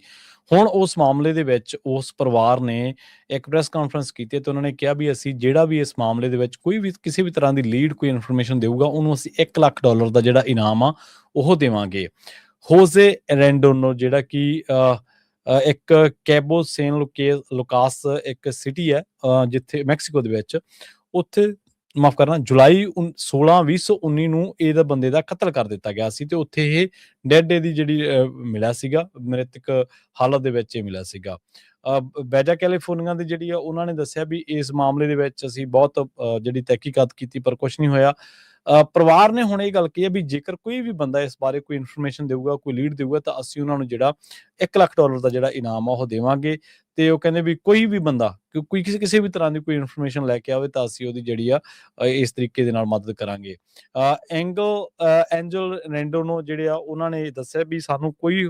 ਹੁਣ ਉਸ ਮਾਮਲੇ ਦੇ ਵਿੱਚ ਉਸ ਪਰਿਵਾਰ ਨੇ ਇੱਕ ਪ੍ਰੈਸ ਕਾਨਫਰੰਸ ਕੀਤੀ ਤੇ ਉਹਨਾਂ ਨੇ ਕਿਹਾ ਵੀ ਅਸੀਂ ਜਿਹੜਾ ਵੀ ਇਸ ਮਾਮਲੇ ਦੇ ਵਿੱਚ ਕੋਈ ਵੀ ਕਿਸੇ ਵੀ ਤਰ੍ਹਾਂ ਦੀ ਲੀਡ, ਕੋਈ ਇਨਫੋਰਮੇਸ਼ਨ ਦੇਊਗਾ ਉਹਨੂੰ ਅਸੀਂ $1,00,000 ਦਾ ਜਿਹੜਾ ਇਨਾਮ ਆ ਉਹ ਦੇਵਾਂਗੇ। ਹੋਜ਼ੇ ਰੈਂਡੋਨੋ ਜਿਹੜਾ ਕਿ ਇੱਕ ਕੈਬੋ ਸੇਨ ਲੁਕਾਸ ਇੱਕ ਸਿਟੀ ਹੈ ਜਿੱਥੇ ਮੈਕਸੀਕੋ ਦੇ ਵਿੱਚ, ਉੱਥੇ ਮਾਫ਼ ਕਰਨਾ ਜੁਲਾਈ 16 2019 ਨੂੰ ਇਹਦਾ ਬੰਦੇ ਦਾ ਕਤਲ ਕਰ ਦਿੱਤਾ ਗਿਆ ਸੀ ਤੇ ਉੱਥੇ ਇਹ ਡੈਡ ਇਹਦੀ ਜਿਹੜੀ ਮਿਲਿਆ ਸੀਗਾ, ਮ੍ਰਿਤਕ ਹਾਲਤ ਦੇ ਵਿੱਚ ਇਹ ਮਿਲਿਆ ਸੀਗਾ। ਬੈਜਾ ਕੈਲੀਫੋਰਨੀਆ ਦੀ ਜਿਹੜੀ ਆ ਉਹਨਾਂ ਨੇ ਦੱਸਿਆ ਵੀ ਇਸ ਮਾਮਲੇ ਦੇ ਵਿੱਚ ਅਸੀਂ ਬਹੁਤ ਜਿਹੜੀ ਤਹਿਕੀਕਾਤ ਕੀਤੀ ਪਰ ਕੁਛ ਨਹੀਂ ਹੋਇਆ। ਪਰਿਵਾਰ ਨੇ ਹੁਣ ਇਹ ਗੱਲ ਕਹੀ ਹੈ ਵੀ ਜੇਕਰ ਕੋਈ ਵੀ ਬੰਦਾ ਇਸ ਬਾਰੇ ਕੋਈ ਇਨਫੋਰਮੇਸ਼ਨ ਦੇਊਗਾ, ਕੋਈ ਲੀਡ ਦੇਊਗਾ ਤਾਂ ਅਸੀਂ ਉਹਨਾਂ ਨੂੰ ਜਿਹੜਾ $1,00,000 ਦਾ ਜਿਹੜਾ ਇਨਾਮ ਆ ਉਹ ਦੇਵਾਂਗੇ। ਤੇ ਉਹ ਕਹਿੰਦੇ ਵੀ ਕੋਈ ਵੀ ਬੰਦਾ ਕੋਈ ਕਿਸੇ ਵੀ ਤਰ੍ਹਾਂ ਦੀ ਕੋਈ ਇਨਫੋਰਮੇਸ਼ਨ ਲੈ ਕੇ ਆਵੇ ਤਾਂ ਅਸੀਂ ਉਹਦੀ ਜਿਹੜੀ ਆ ਇਸ ਤਰੀਕੇ ਦੇ ਨਾਲ ਮਦਦ ਕਰਾਂਗੇ। ਐਂਜਲ ਰੈਂਡੋਨੋ ਜਿਹੜੇ ਆ ਉਹਨਾਂ ਨੇ ਦੱਸਿਆ ਵੀ ਸਾਨੂੰ ਕੋਈ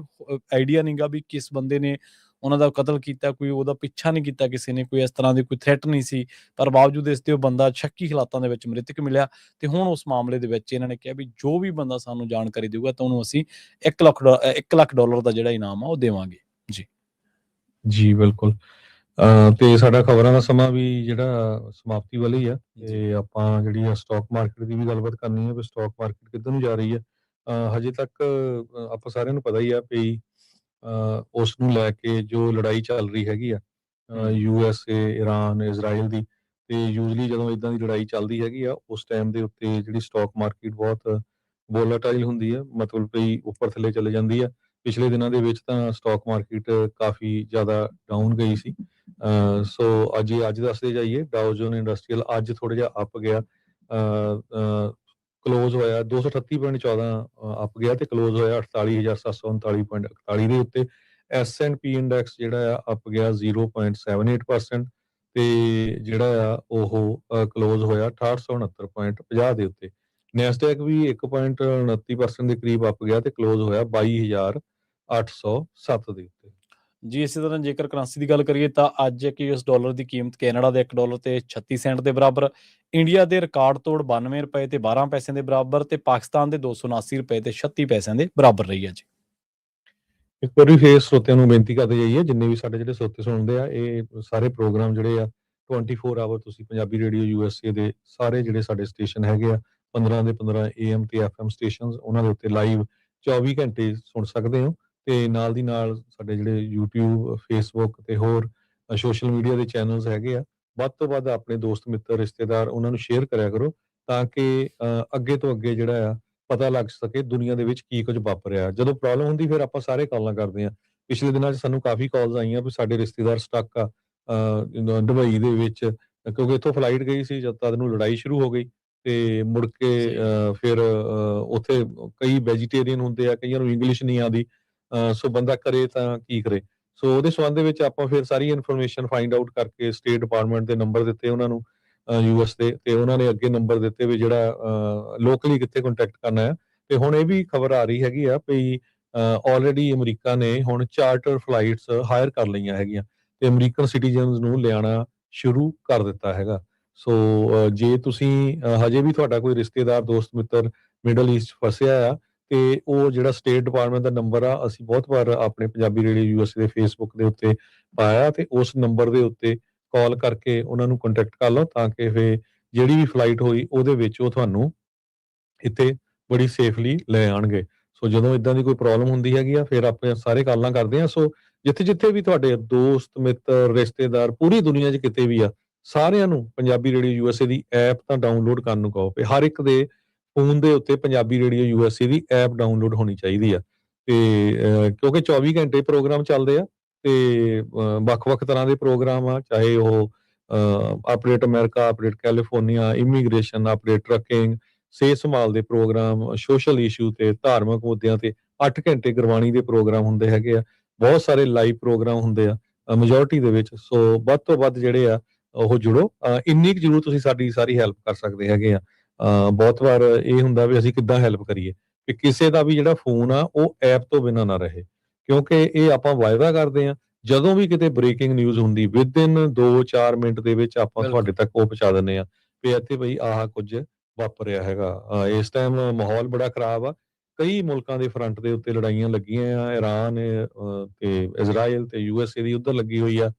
ਆਈਡੀਆ ਨਹੀਂਗਾ ਵੀ ਕਿਸ ਬੰਦੇ ਨੇ ਉਹਨਾਂ ਦਾ ਕਤਲ ਕੀਤਾ, ਕੋਈ ਉਹਦਾ ਪਿੱਛਾ ਨਹੀਂ ਕੀਤਾ ਕਿਸੇ ਨੇ, ਕੋਈ ਇਸ ਤਰ੍ਹਾਂ ਦੀ ਕੋਈ ਥ੍ਰੈਟ ਨਹੀਂ ਸੀ, ਪਰ ਬਾਵਜੂਦ ਇਸ ਦੇ ਉਹ ਬੰਦਾ ਸ਼ੱਕੀ ਹਾਲਾਤਾਂ ਦੇ ਵਿੱਚ ਮ੍ਰਿਤਕ ਮਿਲਿਆ। ਤੇ ਹੁਣ ਉਸ ਮਾਮਲੇ ਦੇ ਵਿੱਚ ਇਹਨਾਂ ਨੇ ਕਿਹਾ ਵੀ ਜੋ ਵੀ ਬੰਦਾ ਸਾਨੂੰ ਜਾਣਕਾਰੀ ਦੇਊਗਾ ਤਾਂ ਉਹਨੂੰ ਅਸੀਂ $1,00,000 ਦਾ ਜਿਹੜਾ ਇਨਾਮ ਆ ਉਹ ਦੇਵਾਂਗੇ। ਜੀ, ਜੀ, ਬਿਲਕੁਲ। ਤੇ ਸਾਡਾ ਖਬਰਾਂ ਦਾ ਸਮਾਂ ਵੀ ਜਿਹੜਾ ਸਮਾਪਤੀ ਵੱਲ ਹੀ ਆ ਤੇ ਆਪਾਂ ਜਿਹੜੀ ਆ ਸਟਾਕ ਮਾਰਕੀਟ ਦੀ ਵੀ ਗੱਲਬਾਤ ਕਰਨੀ ਹੈ ਵੀ ਸਟਾਕ ਮਾਰਕੀਟ ਕਿੱਧਰ ਨੂੰ ਜਾ ਰਹੀ ਹੈ। ਹਜੇ ਤੱਕ ਆਪਾਂ ਸਾਰਿਆਂ ਨੂੰ ਪਤਾ ਹੀ ਆ ਵੀ ਉਸ ਨੂੰ ਲੈ ਕੇ ਜੋ ਲੜਾਈ ਚੱਲ ਰਹੀ ਹੈਗੀ ਆ USA, ਇਰਾਨ, ਇਜ਼ਰਾਈਲ ਦੀ, ਤੇ ਯੂਜਲੀ ਜਦੋਂ ਇਦਾਂ ਦੀ ਲੜਾਈ ਚੱਲਦੀ ਹੈਗੀ ਆ ਉਸ ਟਾਈਮ ਦੇ ਉੱਤੇ ਜਿਹੜੀ ਸਟਾਕ ਮਾਰਕੀਟ ਬਹੁਤ ਵੋਲਾਟਾਈਲ ਹੁੰਦੀ ਹੈ, ਮਤਲਬ ਵੀ ਉੱਪਰ ਥੱਲੇ ਚਲੇ ਜਾਂਦੀ ਆ। ਪਿਛਲੇ ਦਿਨਾਂ ਦੇ ਵਿੱਚ ਤਾਂ ਸਟਾਕ ਮਾਰਕੀਟ ਕਾਫੀ ਜ਼ਿਆਦਾ ਡਾਊਨ ਗਈ ਸੀ। ਸੋ ਅੱਜ ਦੱਸਦੇ ਜਾਈਏ, ਡਾਓ ਜੋਨ ਇੰਡਸਟਰੀਅਲ ਅੱਜ ਥੋੜਾ ਜਿਹਾ ਅਪ ਗਿਆ, ਕਲੋਜ਼ ਹੋਇਆ 238.14 ਅਪ ਗਿਆ ਤੇ ਕਲੋਜ਼ ਹੋਇਆ 48,739.41 ਦੇ ਉੱਤੇ। S&P ਇੰਡੈਕਸ ਜਿਹੜਾ ਆ ਅਪ ਗਿਆ 0.78% ਤੇ ਜਿਹੜਾ ਆ ਉਹ ਕਲੋਜ਼ ਹੋਇਆ 6869.50 ਦੇ ਉੱਤੇ। ਨੈਸਡੈਕ ਵੀ 1.29% ਦੇ ਕਰੀਬ ਅਪ ਗਿਆ ਤੇ ਕਲੋਜ਼ ਹੋਇਆ 22,807 ਦੇ ਉੱਤੇ। ਜੀ, ਇਸੇ ਤਰ੍ਹਾਂ ਜੇਕਰ ਕਰੰਸੀ ਦੀ ਗੱਲ ਕਰੀਏ ਤਾਂ ਅੱਜ ਇੱਕ US ਡਾਲਰ ਦੀ ਕੀਮਤ ਕੈਨੇਡਾ ਦੇ $1 ਤੇ 36 ਸੈਂਟ ਦੇ ਬਰਾਬਰ, ਇੰਡੀਆ ਦੇ ਰਿਕਾਰਡ ਤੋੜ ₹92 ਤੇ 12 ਪੈਸਿਆਂ ਦੇ ਬਰਾਬਰ ਤੇ ਪਾਕਿਸਤਾਨ ਦੇ ₹279 ਤੇ 36 ਪੈਸਿਆਂ ਦੇ ਬਰਾਬਰ ਰਹੀ ਹੈ। ਜੀ, ਇੱਕ ਵਾਰੀ ਫੇਰ ਸਰੋਤਿਆਂ ਨੂੰ ਬੇਨਤੀ ਕਰਦੇ ਜਾਈਏ, ਜਿੰਨੇ ਵੀ ਸਾਡੇ ਜਿਹੜੇ ਸਰੋਤੇ ਸੁਣਦੇ ਆ, ਇਹ ਸਾਰੇ ਪ੍ਰੋਗਰਾਮ ਜਿਹੜੇ ਆ 24 ਆਵਰ ਤੁਸੀਂ ਪੰਜਾਬੀ ਰੇਡੀਓ USA ਦੇ ਸਾਰੇ ਜਿਹੜੇ ਸਾਡੇ ਸਟੇਸ਼ਨ ਹੈਗੇ ਆ 15 ਦੇ 15 AM ਤੇ FM ਸਟੇਸ਼ਨਸ, ਉਹਨਾਂ ਦੇ ਉੱਤੇ ਲਾਈਵ 24 ਘੰਟੇ ਸੁਣ ਸਕਦੇ ਹੋ। ਤੇ ਨਾਲ ਦੀ ਨਾਲ ਸਾਡੇ ਜਿਹੜੇ YouTube, Facebook ਤੇ ਹੋਰ ਸੋਸ਼ਲ ਮੀਡੀਆ ਦੇ ਚੈਨਲਸ ਹੈਗੇ ਆ, ਵੱਧ ਤੋਂ ਵੱਧ ਆਪਣੇ ਦੋਸਤ ਮਿੱਤਰ ਰਿਸ਼ਤੇਦਾਰ ਉਹਨਾਂ ਨੂੰ ਸ਼ੇਅਰ ਕਰਿਆ ਕਰੋ ਤਾਂ ਕਿ ਅੱਗੇ ਤੋਂ ਅੱਗੇ ਜਿਹੜਾ ਆ ਪਤਾ ਲੱਗ ਸਕੇ ਦੁਨੀਆ ਦੇ ਵਿੱਚ ਕੀ ਕੁਝ ਵਾਪਰ ਰਿਹਾ। ਜਦੋਂ ਪ੍ਰੋਬਲਮ ਹੁੰਦੀ ਫਿਰ ਆਪਾਂ ਸਾਰੇ ਕਾਲਾਂ ਕਰਦੇ ਹਾਂ। ਪਿਛਲੇ ਦਿਨਾਂ 'ਚ ਸਾਨੂੰ ਕਾਫ਼ੀ ਕਾਲਸ ਆਈਆਂ ਵੀ ਸਾਡੇ ਰਿਸ਼ਤੇਦਾਰ ਸਟਕ ਆ ਦੁਬਈ ਦੇ ਵਿੱਚ, ਕਿਉਂਕਿ ਇੱਥੋਂ ਫਲਾਈਟ ਗਈ ਸੀ ਜਦ ਤਦ ਨੂੰ ਲੜਾਈ ਸ਼ੁਰੂ ਹੋ ਗਈ ਤੇ ਮੁੜ ਕੇ ਜੀ, ਫਿਰ ਉੱਥੇ ਕਈ ਵੈਜੀਟੇਰੀਅਨ ਹੁੰਦੇ ਆ, ਕਈਆਂ ਨੂੰ ਇੰਗਲਿਸ਼ ਨਹੀਂ ਆਉਂਦੀ, ਸੋ ਬੰਦਾ ਕਰੇ ਤਾਂ ਕੀ ਕਰੇ। ਸੋ ਉਹਦੇ ਸੰਬੰਧ ਦੇ ਵਿੱਚ ਆਪਾਂ ਫਿਰ ਸਾਰੀ ਇਨਫੋਰਮੇਸ਼ਨ ਫਾਈਂਡ ਆਊਟ ਕਰਕੇ ਸਟੇਟ ਡਿਪਾਰਟਮੈਂਟ ਦੇ ਨੰਬਰ ਦਿੱਤੇ ਉਹਨਾਂ ਨੂੰ, ਯੂਐਸ ਦੇ, ਤੇ ਉਹਨਾਂ ਨੇ ਅੱਗੇ ਨੰਬਰ ਦਿੱਤੇ ਵੀ ਜਿਹੜਾ ਲੋਕਲੀ ਕਿੱਥੇ ਕੰਟੈਕਟ ਕਰਨਾ ਹੈ। ਤੇ ਹੁਣ ਇਹ ਵੀ ਖਬਰ ਆ ਰਹੀ ਹੈਗੀ ਆ ਵੀ ਆਲਰੇਡੀ ਅਮਰੀਕਾ ਨੇ ਹੁਣ ਚਾਰਟਰ ਫਲਾਈਟਸ ਹਾਇਰ ਕਰ ਲਈਆਂ ਹੈਗੀਆਂ ਤੇ ਅਮਰੀਕਨ ਸਿਟੀਜ਼ਨਸ ਨੂੰ ਲਿਆਉਣਾ ਸ਼ੁਰੂ ਕਰ ਦਿੱਤਾ ਹੈਗਾ। ਸੋ ਜੇ ਤੁਸੀਂ ਹਜੇ ਵੀ ਤੁਹਾਡਾ ਕੋਈ ਰਿਸ਼ਤੇਦਾਰ, ਦੋਸਤ ਮਿੱਤਰ ਮਿਡਲ ਈਸਟ ਫਸਿਆ ਆ, ਤੇ ਉਹ ਜਿਹੜਾ ਸਟੇਟ ਡਿਪਾਰਟਮੈਂਟ ਦਾ ਨੰਬਰ ਆ, ਅਸੀਂ ਬਹੁਤ ਵਾਰ ਆਪਣੇ ਪੰਜਾਬੀ ਰੇਡੀਓ ਯੂਐਸਏ ਦੇ ਫੇਸਬੁੱਕ ਦੇ ਉੱਤੇ ਪਾਇਆ, ਤੇ ਉਸ ਨੰਬਰ ਦੇ ਉੱਤੇ ਕਾਲ ਕਰਕੇ ਉਹਨਾਂ ਨੂੰ ਕੰਟੈਕਟ ਕਰ ਲਓ ਤਾਂ ਕਿ ਫਿਰ ਜਿਹੜੀ ਵੀ ਫਲਾਈਟ ਹੋਈ ਉਹਦੇ ਵਿੱਚ ਉਹ ਤੁਹਾਨੂੰ ਇੱਥੇ ਬੜੀ ਸੇਫਲੀ ਲੈ ਆਉਣਗੇ। ਸੋ ਜਦੋਂ ਇਦਾਂ ਦੀ ਕੋਈ ਪ੍ਰੋਬਲਮ ਹੁੰਦੀ ਹੈਗੀ ਆ ਫਿਰ ਆਪਾਂ ਸਾਰੇ ਕਾਲਾਂ ਕਰਦੇ ਹਾਂ। ਸੋ ਜਿੱਥੇ-ਜਿੱਥੇ ਵੀ ਤੁਹਾਡੇ ਦੋਸਤ, ਮਿੱਤਰ, ਰਿਸ਼ਤੇਦਾਰ ਪੂਰੀ ਦੁਨੀਆ 'ਚ ਕਿਤੇ ਵੀ ਆ, ਸਾਰਿਆਂ ਨੂੰ ਪੰਜਾਬੀ ਰੇਡੀਓ ਯੂਐਸਏ ਦੀ ਐਪ ਤਾਂ ਡਾਊਨਲੋਡ ਕਰਨ ਨੂੰ ਕਹੋ ਵੀ ਹਰ ਇੱਕ ਦੇ ਫ਼ੋਨ ਦੇ ਉੱਤੇ ਪੰਜਾਬੀ ਰੇਡੀਓ ਯੂਐਸਏ ਦੀ ਐਪ ਡਾਊਨਲੋਡ ਹੋਣੀ ਚਾਹੀਦੀ ਆ। ਤੇ ਕਿਉਂਕਿ 24 ਘੰਟੇ ਪ੍ਰੋਗਰਾਮ ਚੱਲਦੇ ਆ ਤੇ ਵੱਖ-ਵੱਖ ਤਰ੍ਹਾਂ ਦੇ ਪ੍ਰੋਗਰਾਮ ਆ, ਚਾਹੇ ਉਹ update America, update California, immigration, update trucking, ਸਿਹਤ ਸੰਭਾਲ ਦੇ ਪ੍ਰੋਗਰਾਮ, ਸੋਸ਼ਲ ਇਸ਼ੂ ਤੇ ਧਾਰਮਿਕ ਮੁੱਦਿਆਂ ਤੇ 8 ਘੰਟੇ ਗੁਰਬਾਣੀ ਦੇ ਪ੍ਰੋਗਰਾਮ ਹੁੰਦੇ ਹੈਗੇ ਆ। ਬਹੁਤ ਸਾਰੇ ਲਾਈਵ ਪ੍ਰੋਗਰਾਮ ਹੁੰਦੇ ਆ ਮੈਜੋਰਟੀ ਦੇ ਵਿੱਚ। ਸੋ ਵੱਧ ਤੋਂ ਵੱਧ ਜਿਹੜੇ ਆ ਉਹ ਜੁੜੋ। ਇੰਨੀ ਕੁ ਜ਼ਰੂਰ ਤੁਸੀਂ ਸਾਡੀ ਸਾਰੀ ਹੈਲਪ ਕਰ ਸਕਦੇ ਹੈਗੇ ਆ। ਬਹੁਤ ਵਾਰ ਇਹ ਹੁੰਦਾ ਵੀ ਅਸੀਂ ਕਿੱਦਾਂ ਹੈਲਪ ਕਰੀਏ, ਕਿ ਕਿਸੇ ਦਾ ਵੀ ਜਿਹੜਾ ਫੋਨ ਆ ਉਹ ਐਪ ਤੋਂ ਬਿਨਾਂ ਨਾ ਰਹੇ, ਕਿਉਂਕਿ ਇਹ ਆਪਾਂ ਵਾਅਦਾ ਕਰਦੇ ਹਾਂ ਜਦੋਂ ਵੀ ਕਿਤੇ ਬ੍ਰੇਕਿੰਗ ਨਿਊਜ਼ ਹੁੰਦੀ ਵਿਦਿਨ 2-4 ਮਿੰਟ ਦੇ ਵਿੱਚ ਆਪਾਂ ਤੁਹਾਡੇ ਬਿਲਕੁਲ। ਤੱਕ ਉਹ ਪਹੁੰਚਾ ਦਿੰਦੇ ਆ ਵੀ ਇੱਥੇ ਬਈ ਆਹ ਕੁਝ ਵਾਪਰਿਆ ਹੈਗਾ। ਇਸ ਟਾਈਮ ਮਾਹੌਲ ਬੜਾ ਖਰਾਬ ਆ। ਕਈ ਮੁਲਕਾਂ ਦੇ ਫਰੰਟ ਦੇ ਉੱਤੇ ਲੜਾਈਆਂ ਲੱਗੀਆਂ ਆ। ਇਰਾਨ ਤੇ ਇਜ਼ਰਾਈਲ ਤੇ ਯੂਐਸਏ ਦੀ ਉੱਧਰ ਲੱਗੀ ਹੋਈ ਆ।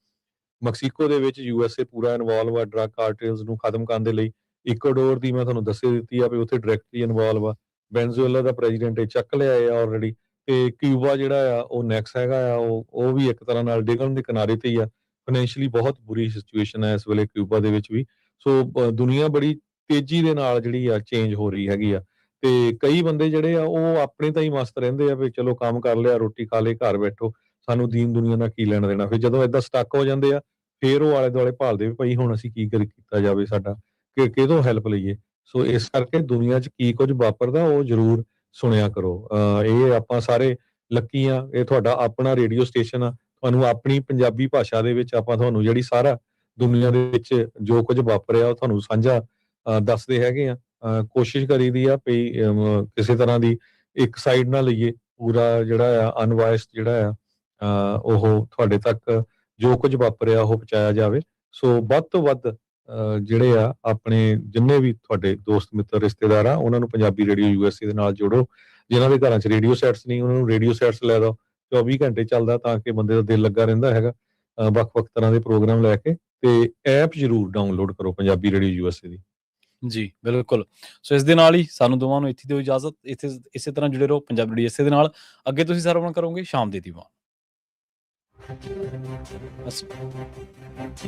ਮੈਕਸੀਕੋ ਦੇ ਵਿੱਚ ਯੂਐਸਏ ਪੂਰਾ ਇਨਵੋਲਵ ਆ ਡਰੱਗ ਕਾਰਟੇਲਸ ਨੂੰ ਖਤਮ ਕਰਨ ਦੇ ਲਈ। ਇਕੁਆਡੋਰ ਦੀ ਮੈਂ ਤੁਹਾਨੂੰ ਦੱਸੇ ਦਿੱਤੀ ਆ ਵੀ ਉੱਥੇ ਡਾਇਰੈਕਟਲੀ ਇਨਵੋਲਵ ਆ। ਵੈਨਜ਼ੂਏਲਾ ਦਾ ਪ੍ਰੈਜ਼ੀਡੈਂਟ ਇਹ ਚੱਕ ਲਿਆ ਆ ਆਲਰੇਡੀ, ਤੇ ਕਿਊਬਾ ਜਿਹੜਾ ਆ ਉਹ ਨੈਕਸਟ ਹੈਗਾ ਆ। ਉਹ ਵੀ ਇੱਕ ਤਰ੍ਹਾਂ ਨਾਲ ਡਿੱਗਣ ਦੇ ਕਿਨਾਰੇ ਤੇ ਹੀ ਆ। ਫਾਈਨੈਂਸ਼ੀਅਲੀ ਬਹੁਤ ਬੁਰੀ ਸਿਚੁਏਸ਼ਨ ਹੈ ਇਸ ਵੇਲੇ ਕਿਊਬਾ ਦੇ ਵਿੱਚ ਵੀ। ਸੋ ਦੁਨੀਆ ਬੜੀ ਤੇਜ਼ੀ ਦੇ ਨਾਲ ਜਿਹੜੀ ਆ ਚੇਂਜ ਹੋ ਰਹੀ ਹੈਗੀ ਆ, ਤੇ ਕਈ ਬੰਦੇ ਜਿਹੜੇ ਆ ਉਹ ਆਪਣੇ ਤਾਂ ਹੀ ਮਸਤ ਰਹਿੰਦੇ ਆ ਵੀ ਚਲੋ ਕੰਮ ਕਰ ਲਿਆ, ਰੋਟੀ ਖਾ ਲਈ, ਘਰ ਬੈਠੋ, ਸਾਨੂੰ ਦੀਨ ਦੁਨੀਆ ਨਾਲ ਕੀ ਲੈਣਾ ਦੇਣਾ। ਫਿਰ ਜਦੋਂ ਏਦਾਂ ਸਟਕ ਹੋ ਜਾਂਦੇ ਆ ਫਿਰ ਉਹ ਆਲੇ ਦੁਆਲੇ ਭਾਲਦੇ ਵੀ ਭਾਈ ਹੁਣ ਅਸੀਂ ਕੀ ਕੀਤਾ ਜਾਵੇ, ਸਾਡਾ ਕਿਹਦੋਂ ਹੈਲਪ ਲਈਏ। ਸੋ ਇਸ ਕਰਕੇ ਦੁਨੀਆ 'ਚ ਕੀ ਕੁਝ ਵਾਪਰਦਾ ਉਹ ਜ਼ਰੂਰ ਸੁਣਿਆ ਕਰੋ। ਇਹ ਆਪਾਂ ਸਾਰੇ ਲੱਕੀ ਆ, ਇਹ ਤੁਹਾਡਾ ਆਪਣਾ ਰੇਡੀਓ ਸਟੇਸ਼ਨ ਆ। ਤੁਹਾਨੂੰ ਆਪਣੀ ਪੰਜਾਬੀ ਭਾਸ਼ਾ ਦੇ ਵਿੱਚ ਆਪਾਂ ਤੁਹਾਨੂੰ ਜਿਹੜੀ ਸਾਰਾ ਦੁਨੀਆ ਦੇ ਵਿੱਚ ਜੋ ਕੁਝ ਵਾਪਰਿਆ ਉਹ ਤੁਹਾਨੂੰ ਸਾਂਝਾ ਦੱਸਦੇ ਹੈਗੇ ਆ। ਕੋਸ਼ਿਸ਼ ਕਰੀਦੀ ਆ ਵੀ ਕਿਸੇ ਤਰ੍ਹਾਂ ਦੀ ਇੱਕ ਸਾਈਡ ਨਾ ਲਈਏ, ਪੂਰਾ ਜਿਹੜਾ ਆ ਅਨਵਾਇਸਡ ਜਿਹੜਾ ਆ ਉਹ ਤੁਹਾਡੇ ਤੱਕ ਜੋ ਕੁਝ ਵਾਪਰਿਆ ਉਹ ਪਹੁੰਚਾਇਆ ਜਾਵੇ। ਸੋ ਵੱਧ ਤੋਂ ਵੱਧ ਜਿਹੜੇ ਆ ਆਪਣੇ ਜਿੰਨੇ ਵੀ ਤੁਹਾਡੇ ਦੋਸਤ ਮਿੱਤਰ ਰਿਸ਼ਤੇਦਾਰ ਆ ਉਹਨਾਂ ਨੂੰ ਪੰਜਾਬੀ ਰੇਡੀਓ ਯੂਐਸਏ ਦੇ ਨਾਲ ਜੋੜੋ। ਜਿਨ੍ਹਾਂ ਦੇ ਘਰਾਂ 'ਚ ਰੇਡੀਓ ਸੈਟਸ ਨਹੀਂ ਉਹਨਾਂ ਨੂੰ ਰੇਡੀਓ ਸੈਟਸ ਲੈ ਦਿਓ। 24 ਘੰਟੇ ਚੱਲਦਾ ਤਾਂ ਕਿ ਬੰਦੇ ਦਾ ਦਿਲ ਲੱਗਾ ਰਹਿੰਦਾ ਹੈਗਾ ਵੱਖ-ਵੱਖ ਤਰ੍ਹਾਂ ਦੇ ਪ੍ਰੋਗਰਾਮ ਲੈ ਕੇ। ਤੇ ਐਪ ਜ਼ਰੂਰ ਡਾਊਨਲੋਡ ਕਰੋ ਪੰਜਾਬੀ ਰੇਡੀਓ ਯੂਐਸਏ ਦੀ। ਜੀ, ਬਿਲਕੁਲ। ਸੋ ਇਸ ਦੇ ਨਾਲ ਹੀ ਸਾਨੂੰ ਦੋਵਾਂ ਨੂੰ ਇੱਥੇ ਦਿਓ ਇਜਾਜ਼ਤ। ਇਸੇ ਤਰ੍ਹਾਂ ਜੁੜੇ ਰਹੋ ਪੰਜਾਬੀ ਰੇਡੀਓ ਇਸੇ ਦੇ ਨਾਲ। ਅੱਗੇ ਤੁਸੀਂ ਸਰਵਣ ਕਰੋਗੇ ਸ਼ਾਮ ਦੇ ਦੀਵਾਨ।